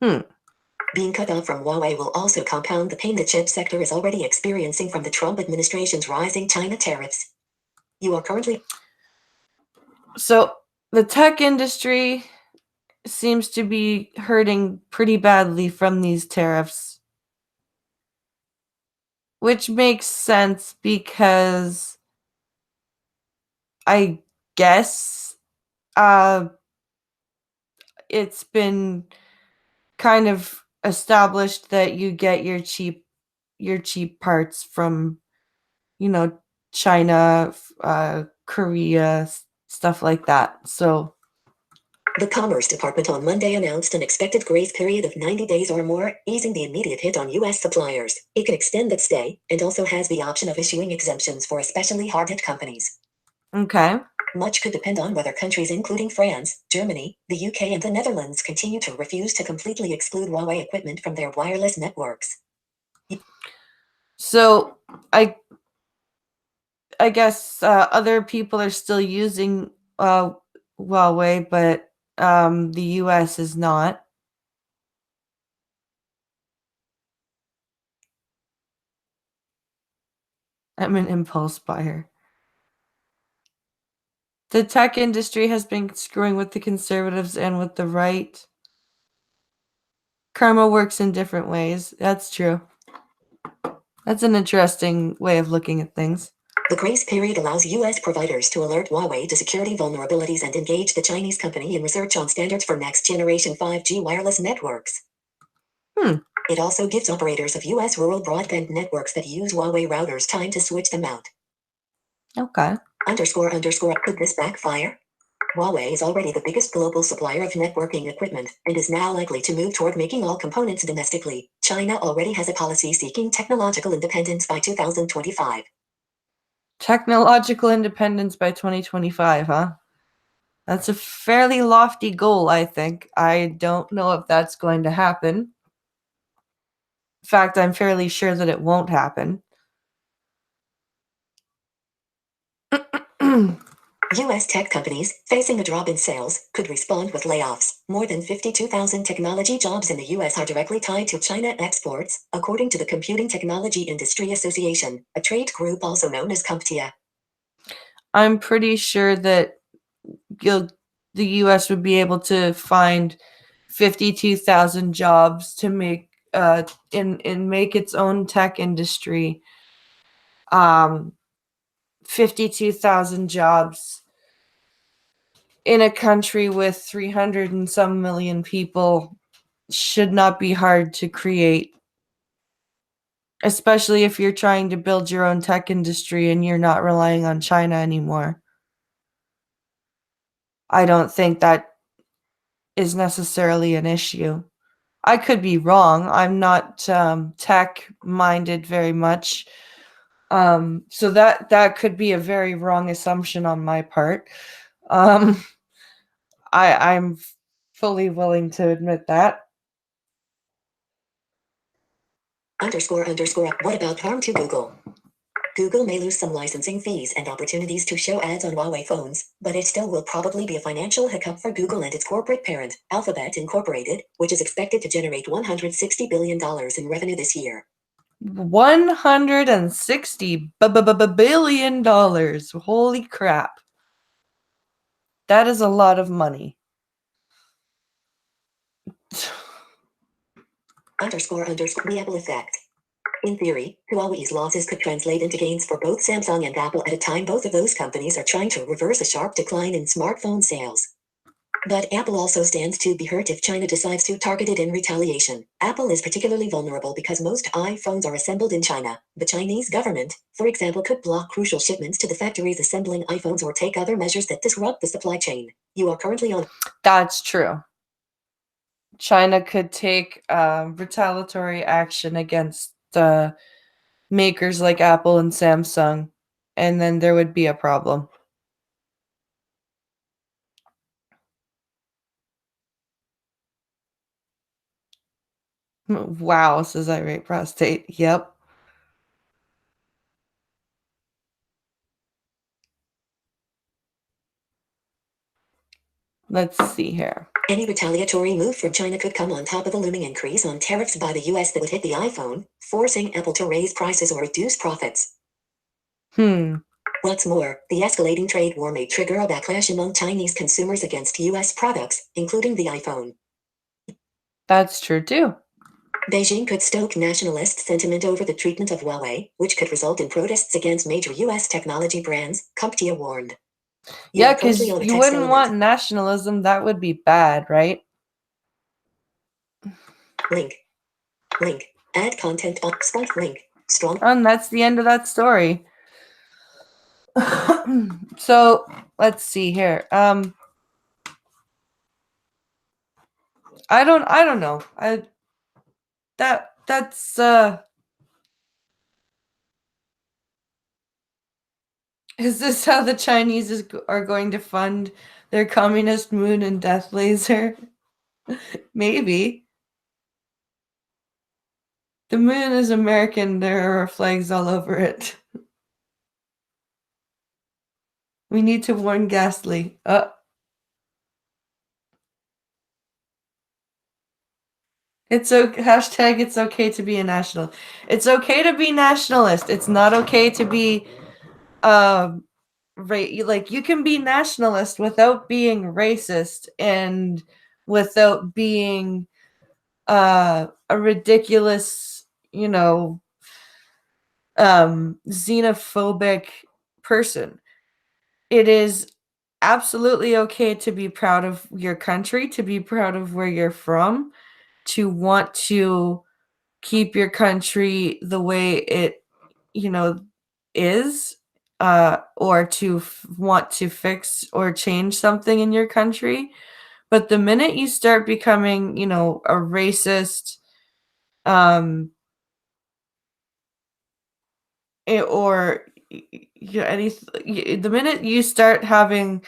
Being cut off from Huawei will also compound the pain the chip sector is already experiencing from the Trump administration's rising China tariffs. You are currently... So, the tech industry seems to be hurting pretty badly from these tariffs, which makes sense because I guess it's been kind of established that you get your cheap parts from, China, Korea, stuff like that. So The Commerce Department on Monday announced an expected grace period of 90 days or more, easing the immediate hit on U.S. suppliers. It can extend that stay, and also has the option of issuing exemptions for especially hard-hit companies. Okay. Much could depend on whether countries including France, Germany, the UK, and the Netherlands continue to refuse to completely exclude Huawei equipment from their wireless networks. So I guess other people are still using Huawei, but the US is not. I'm an impulse buyer. The tech industry has been screwing with the conservatives and with the right. Karma works in different ways. That's true. That's an interesting way of looking at things. The grace period allows U.S. providers to alert Huawei to security vulnerabilities and engage the Chinese company in research on standards for next-generation 5G wireless networks. It also gives operators of U.S. rural broadband networks that use Huawei routers time to switch them out. Okay. ____. Could this backfire? Huawei is already the biggest global supplier of networking equipment and is now likely to move toward making all components domestically. China already has a policy seeking technological independence by 2025. Technological independence by 2025, huh? That's a fairly lofty goal, I think. I don't know if that's going to happen. In fact, I'm fairly sure that it won't happen. U.S. tech companies, facing a drop in sales, could respond with layoffs. More than 52,000 technology jobs in the U.S. are directly tied to China exports, according to the Computing Technology Industry Association, a trade group also known as CompTIA. I'm pretty sure that the U.S. would be able to find 52,000 jobs to make make its own tech industry. 52,000 jobs in a country with 300 and some million people should not be hard to create, especially if you're trying to build your own tech industry and you're not relying on China anymore. I don't think that is necessarily an issue. I could be wrong. I'm not tech minded very much. So that could be a very wrong assumption on my part. I'm fully willing to admit that. __. What about harm to Google? Google may lose some licensing fees and opportunities to show ads on Huawei phones, but it still will probably be a financial hiccup for Google and its corporate parent, Alphabet Incorporated, which is expected to generate $160 billion in revenue this year. $160 billion. Holy crap. That is a lot of money. __. The Apple effect. In theory, Huawei's losses could translate into gains for both Samsung and Apple at a time both of those companies are trying to reverse a sharp decline in smartphone sales. But Apple also stands to be hurt if China decides to target it in retaliation. Apple is particularly vulnerable because most iPhones are assembled in China. The Chinese government, for example, could block crucial shipments to the factories assembling iPhones or take other measures that disrupt the supply chain. You are currently on. That's true. China could take retaliatory action against makers like Apple and Samsung, and then there would be a problem. Wow, says Irate Prostate. Yep. Let's see here. Any retaliatory move from China could come on top of the looming increase on tariffs by the US that would hit the iPhone, forcing Apple to raise prices or reduce profits. What's more, the escalating trade war may trigger a backlash among Chinese consumers against US products, including the iPhone. That's true too. Beijing could stoke nationalist sentiment over the treatment of Huawei, which could result in protests against major US technology brands, CompTIA warned. Yeah, because you wouldn't want nationalism. That would be bad, right? Link. Add content on spike link. Strong. And that's the end of that story. So let's see here. I don't know. That's is this how the Chinese are going to fund their communist moon and death laser? Maybe. The moon is American. There are flags all over it. We need to warn Ghastly. It's okay. Hashtag it's okay to be a national. It's okay to be nationalist. It's not okay to be like you can be nationalist without being racist and without being a ridiculous, xenophobic person. It is absolutely okay to be proud of your country, to be proud of where you're from, to want to keep your country the way it, is, or to want to fix or change something in your country. But the minute you start becoming, a racist, um, or the minute you start having,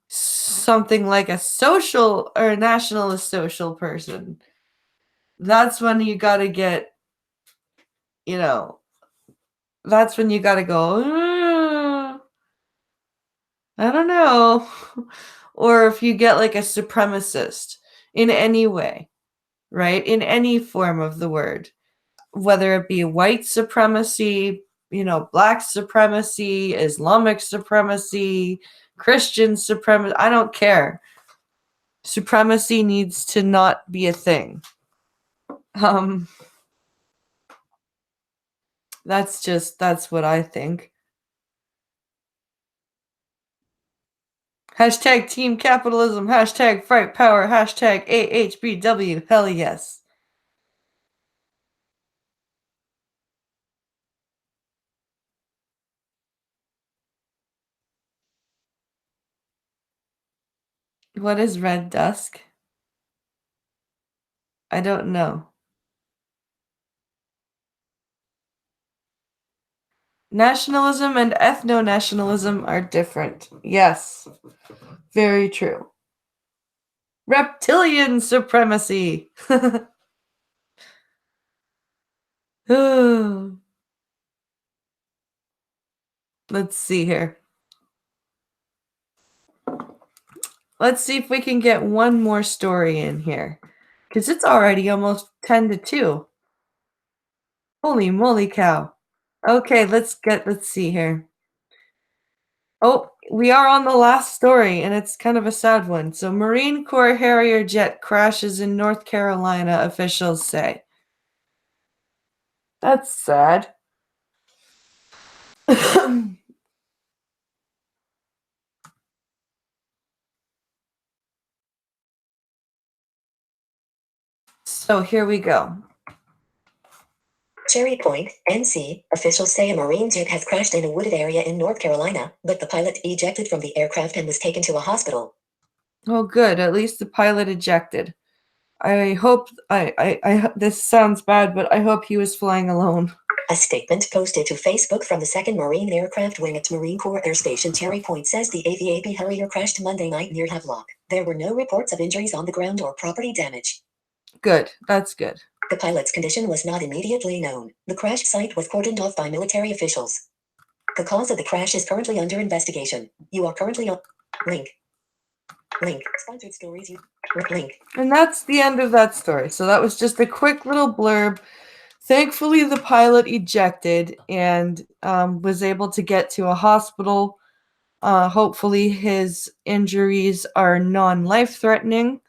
something like a social or a nationalist social person, that's when you got to get, you know, that's when you got to go, I don't know." Or if you get like a supremacist in any way, right? In any form of the word, whether it be white supremacy, black supremacy, Islamic supremacy, Christian supremacy, I don't care. Supremacy needs to not be a thing. That's what I think. Hashtag team capitalism, hashtag fight power, hashtag AHBW, hell yes. What is red dusk? I don't know. Nationalism and ethno-nationalism are different. Yes, very true. Reptilian supremacy. Let's see here. Let's see if we can get one more story in here. Because it's already almost 10 to 2. Holy moly cow. Okay, let's see here. Oh, we are on the last story, and it's kind of a sad one. So, Marine Corps Harrier jet crashes in North Carolina, officials say. That's sad. So, here we go. Cherry Point, NC, officials say a Marine jet has crashed in a wooded area in North Carolina, but the pilot ejected from the aircraft and was taken to a hospital. Oh, good. At least the pilot ejected. I hope this sounds bad, but I hope he was flying alone. A statement posted to Facebook from the 2nd Marine Aircraft Wing at Marine Corps Air Station Cherry Point says the AVAB Harrier crashed Monday night near Havelock. There were no reports of injuries on the ground or property damage. Good. That's good. The pilot's condition was not immediately known. The crash site was cordoned off by military officials. The cause of the crash is currently under investigation. You are currently on link. Sponsored stories. Link. And that's the end of that story. So that was just a quick little blurb. Thankfully, the pilot ejected and was able to get to a hospital. Hopefully, his injuries are non-life-threatening.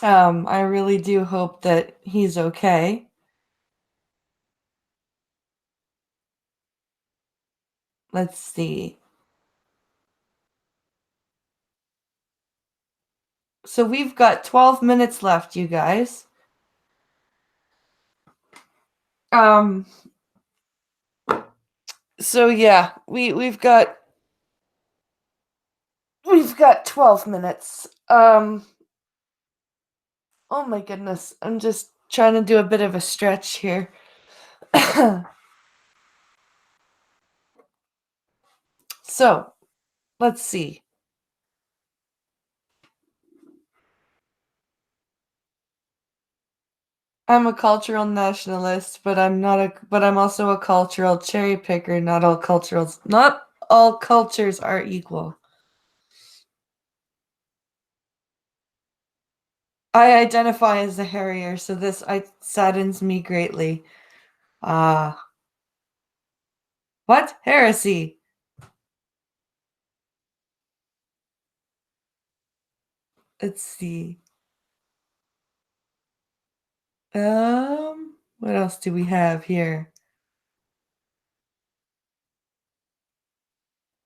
I really do hope that he's okay. Let's see. So we've got 12 minutes left, you guys. So yeah, we've got 12 minutes. Oh my goodness. I'm just trying to do a bit of a stretch here. So, let's see. I'm a cultural nationalist, but I'm also a cultural cherry picker. Not all cultures are equal. I identify as a Harrier, so this saddens me greatly. What? Heresy. Let's see. What else do we have here?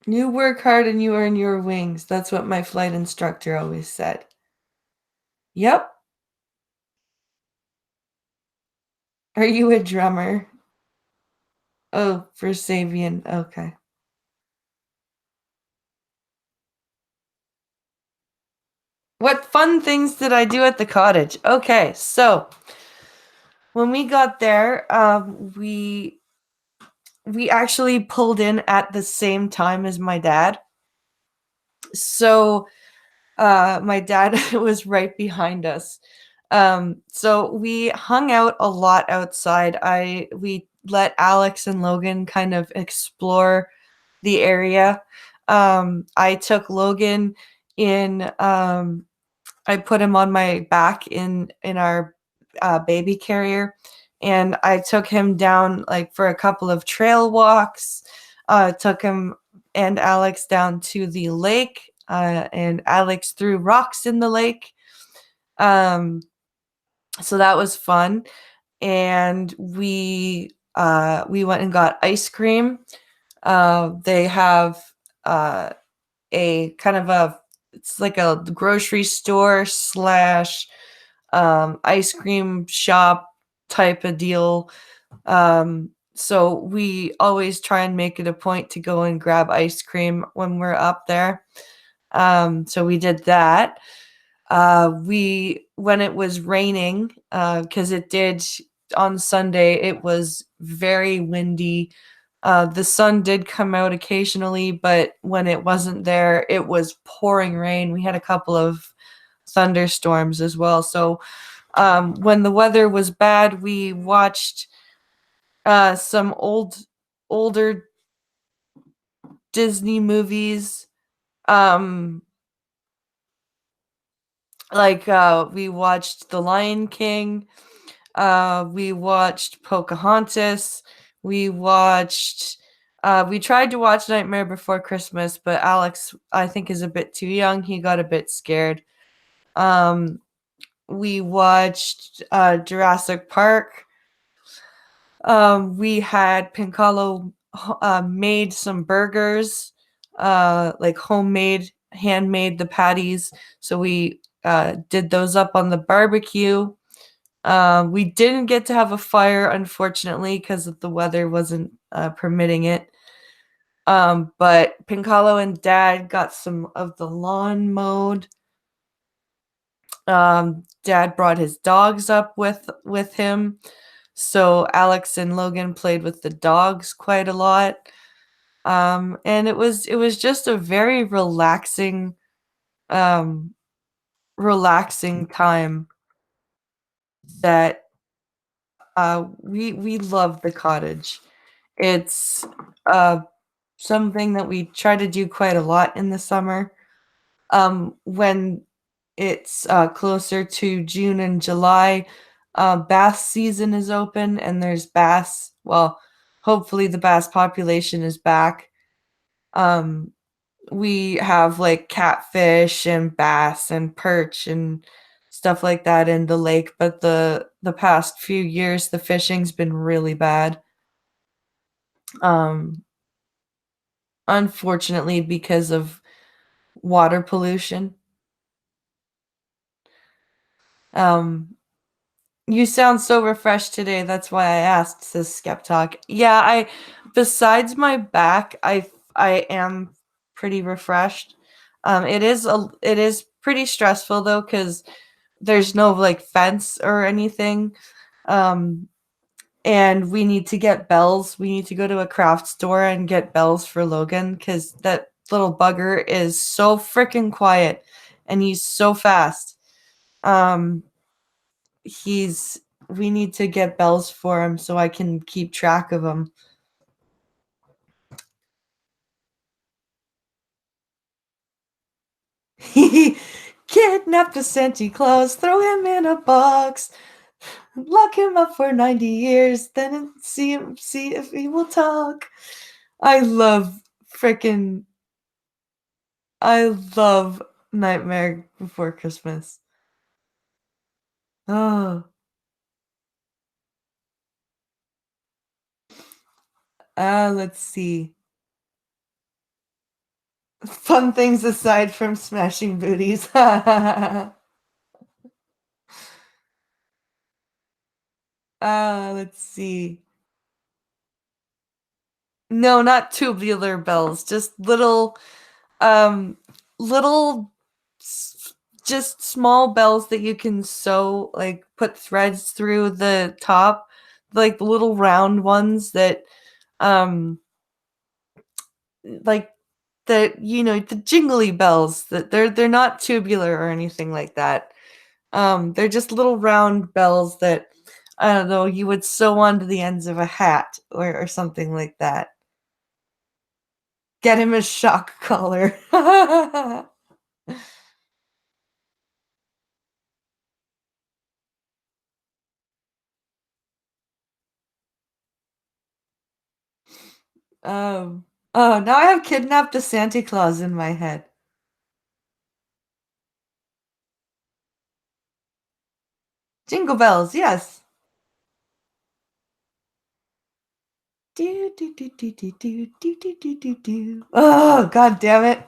You work hard and you earn your wings. That's what my flight instructor always said. Yep. Are you a drummer? Oh, for Sabian. Okay. What fun things did I do at the cottage? Okay, so when we got there, we actually pulled in at the same time as my dad. So my dad was right behind us. So we hung out a lot outside. We let Alex and Logan kind of explore the area. I took Logan in. I put him on my back in our baby carrier, and I took him down like for a couple of trail walks. Took him and Alex down to the lake, and Alex threw rocks in the lake. Um, so that was fun, and we went and got ice cream. They have a kind of a it's like a grocery store slash ice cream shop type of deal. So we always try and make it a point to go and grab ice cream when we're up there. So we did that. We when it was raining, because it did on Sunday, it was very windy. The sun did come out occasionally, but when it wasn't there, it was pouring rain. We had a couple of thunderstorms as well. So when the weather was bad, we watched some older Disney movies. Um, we watched The Lion King. We watched Pocahontas. We watched. We tried to watch Nightmare Before Christmas, but Alex, I think, is a bit too young. He got a bit scared. Um, we watched Jurassic Park. We had Pincalo made some burgers, like homemade, handmade the patties. So we did those up on the barbecue. We didn't get to have a fire, unfortunately, because the weather wasn't permitting it. But Pincalo and Dad got some of the lawn mowed. Dad brought his dogs up with him, so Alex and Logan played with the dogs quite a lot. And it was just a very um, relaxing time that we love the cottage. It's something that we try to do quite a lot in the summer. When it's closer to June and July, bass season is open and there's bass. Well, hopefully the bass population is back. Um, we have like catfish and bass and perch and stuff like that in the lake, but the past few years the fishing's been really bad. Um, Unfortunately because of water pollution. Um, You sound so refreshed today. That's why I asked, says Skeptalk. Yeah, besides my back, I am pretty refreshed. It is pretty stressful though, because there's no like fence or anything. Um, and we need to get bells. We need to go to a craft store and get bells for Logan because that little bugger is so freaking quiet and he's so fast. Um, he's we need to get bells for him so I can keep track of him. He kidnapped a Santa Claus, throw him in a box, lock him up for 90 years, then see if he will talk. I love freaking I love Nightmare Before Christmas. Oh, let's see. Fun things aside from smashing booties. Let's see. No, not tubular bells, just um, little, just small bells that you can sew, like put threads through the top, like the little round ones that, um, like the jingly bells that they're not tubular or anything like that. They're just little round bells that I don't know you would sew onto the ends of a hat or something like that. Get him a shock collar. um. Oh, now I have kidnapped a Santa Claus in my head. Jingle bells, yes. Do do do do do do do do do do do. Oh, god damn it.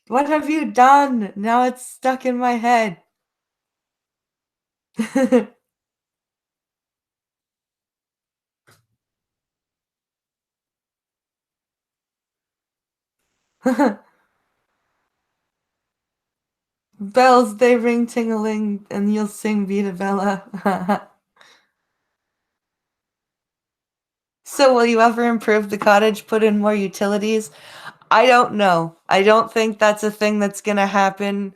What have you done? Now it's stuck in my head. Bells, they ring ting-a-ling, and you'll sing Vita Bella. So will you ever improve the cottage, put in more utilities? I don't know. I don't think that's a thing that's gonna happen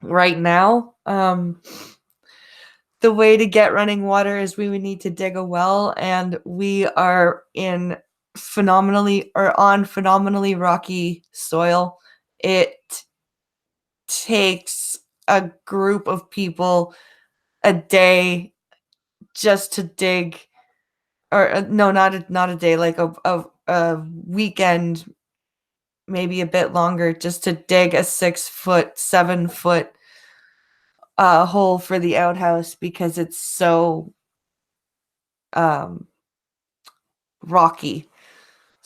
right now. The way to get running water is we would need to dig a well, and we are on phenomenally rocky soil. It takes a group of people a day just to dig, or no, not a day, like a weekend, maybe a bit longer, just to dig a 6 foot, 7 foot hole for the outhouse because it's so um, rocky.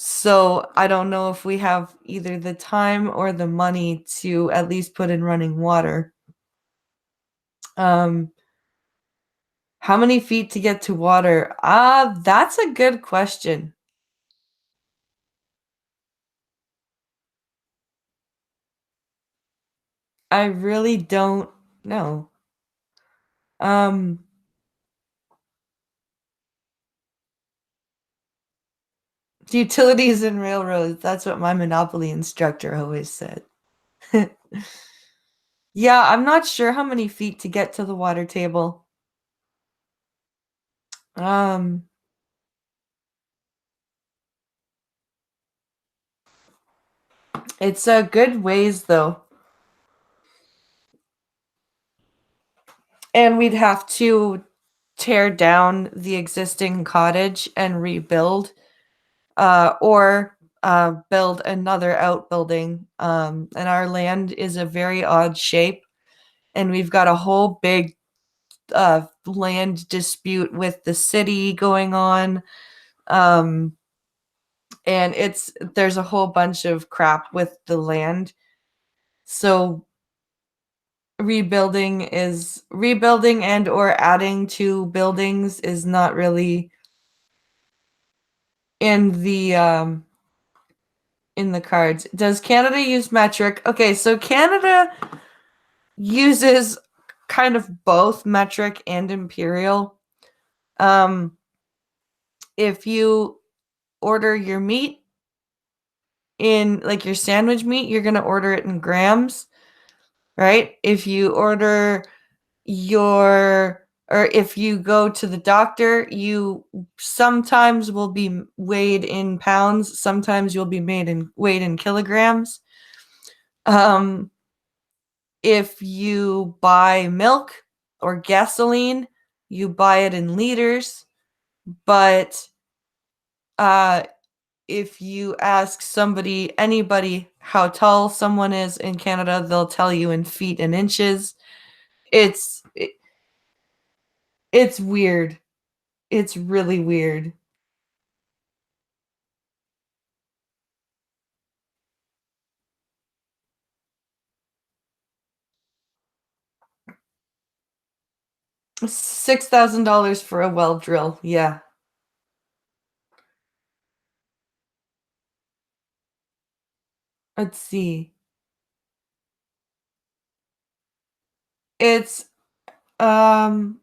So I don't know if we have either the time or the money to at least put in running water. Um, how many feet to get to water? That's a good question. I really don't know. Um, Utilities and railroads. That's what my Monopoly instructor always said. Yeah, I'm not sure how many feet to get to the water table. Um, it's a good ways though. And we'd have to tear down the existing cottage and rebuild, or build another outbuilding. And our land is a very odd shape, and we've got a whole big land dispute with the city going on. And there's a whole bunch of crap with the land. So rebuilding and or adding to buildings is not really in the cards. Does Canada use metric? Okay, so Canada uses kind of both metric and imperial. If you order your meat in, like, your sandwich meat, you're going to order it in grams, right? If you order or if you go to the doctor, you sometimes will be weighed in pounds, sometimes you'll be weighed in kilograms. If you buy milk or gasoline, you buy it in liters, but uh if you ask anybody how tall someone is in Canada, they'll tell you in feet and inches. It's it, it's weird. It's really weird. $6,000 for a well drill. Yeah. Let's see. It's 18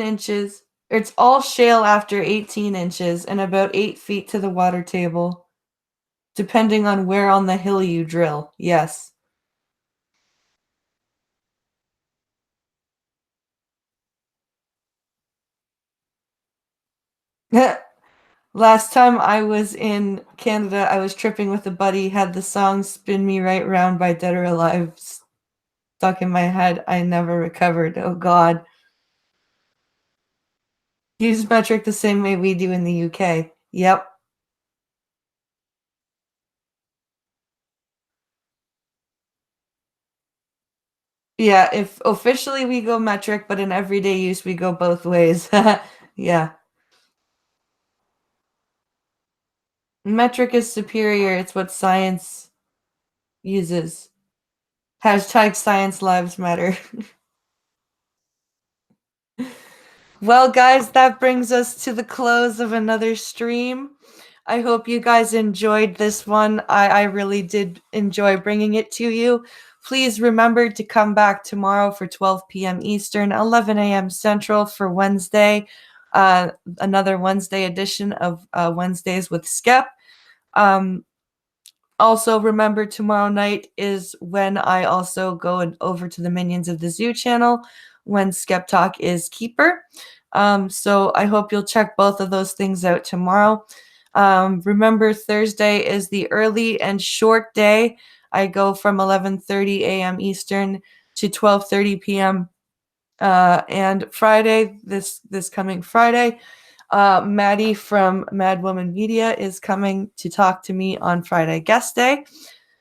inches. It's all shale after 18 inches and about 8 feet to the water table, depending on where on the hill you drill. Yes. Last time I was in Canada, I was tripping with a buddy, had the song Spin Me Right Round by Dead or Alive stuck in my head. I never recovered. Oh, God. Use metric the same way we do in the UK. Yep. Yeah, if officially we go metric, but in everyday use we go both ways. Yeah. Metric is superior. It's what science uses. Hashtag science lives matter. Well, guys, that brings us to the close of another stream. I hope you guys enjoyed this one. I really did enjoy bringing it to you. Please remember to come back tomorrow for 12 p.m. Eastern, 11 a.m. Central for Wednesday, another Wednesday edition of Wednesdays with Skep. Also, remember tomorrow night is when I also go over to the Minions of the Zoo channel when Skep Talk is Keeper. So I hope you'll check both of those things out tomorrow. Remember, Thursday is the early and short day. I go from 11:30 a.m. Eastern to 12:30 p.m. And Friday, this coming Friday, Maddie from Mad Woman Media is coming to talk to me on Friday guest day.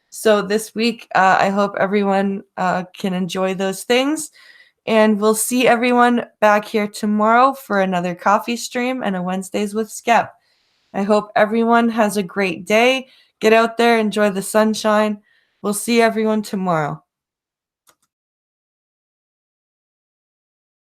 So this week, I hope everyone can enjoy those things. And we'll see everyone back here tomorrow for another coffee stream and a Wednesdays with Skep. I hope everyone has a great day. Get out there, enjoy the sunshine. We'll see everyone tomorrow.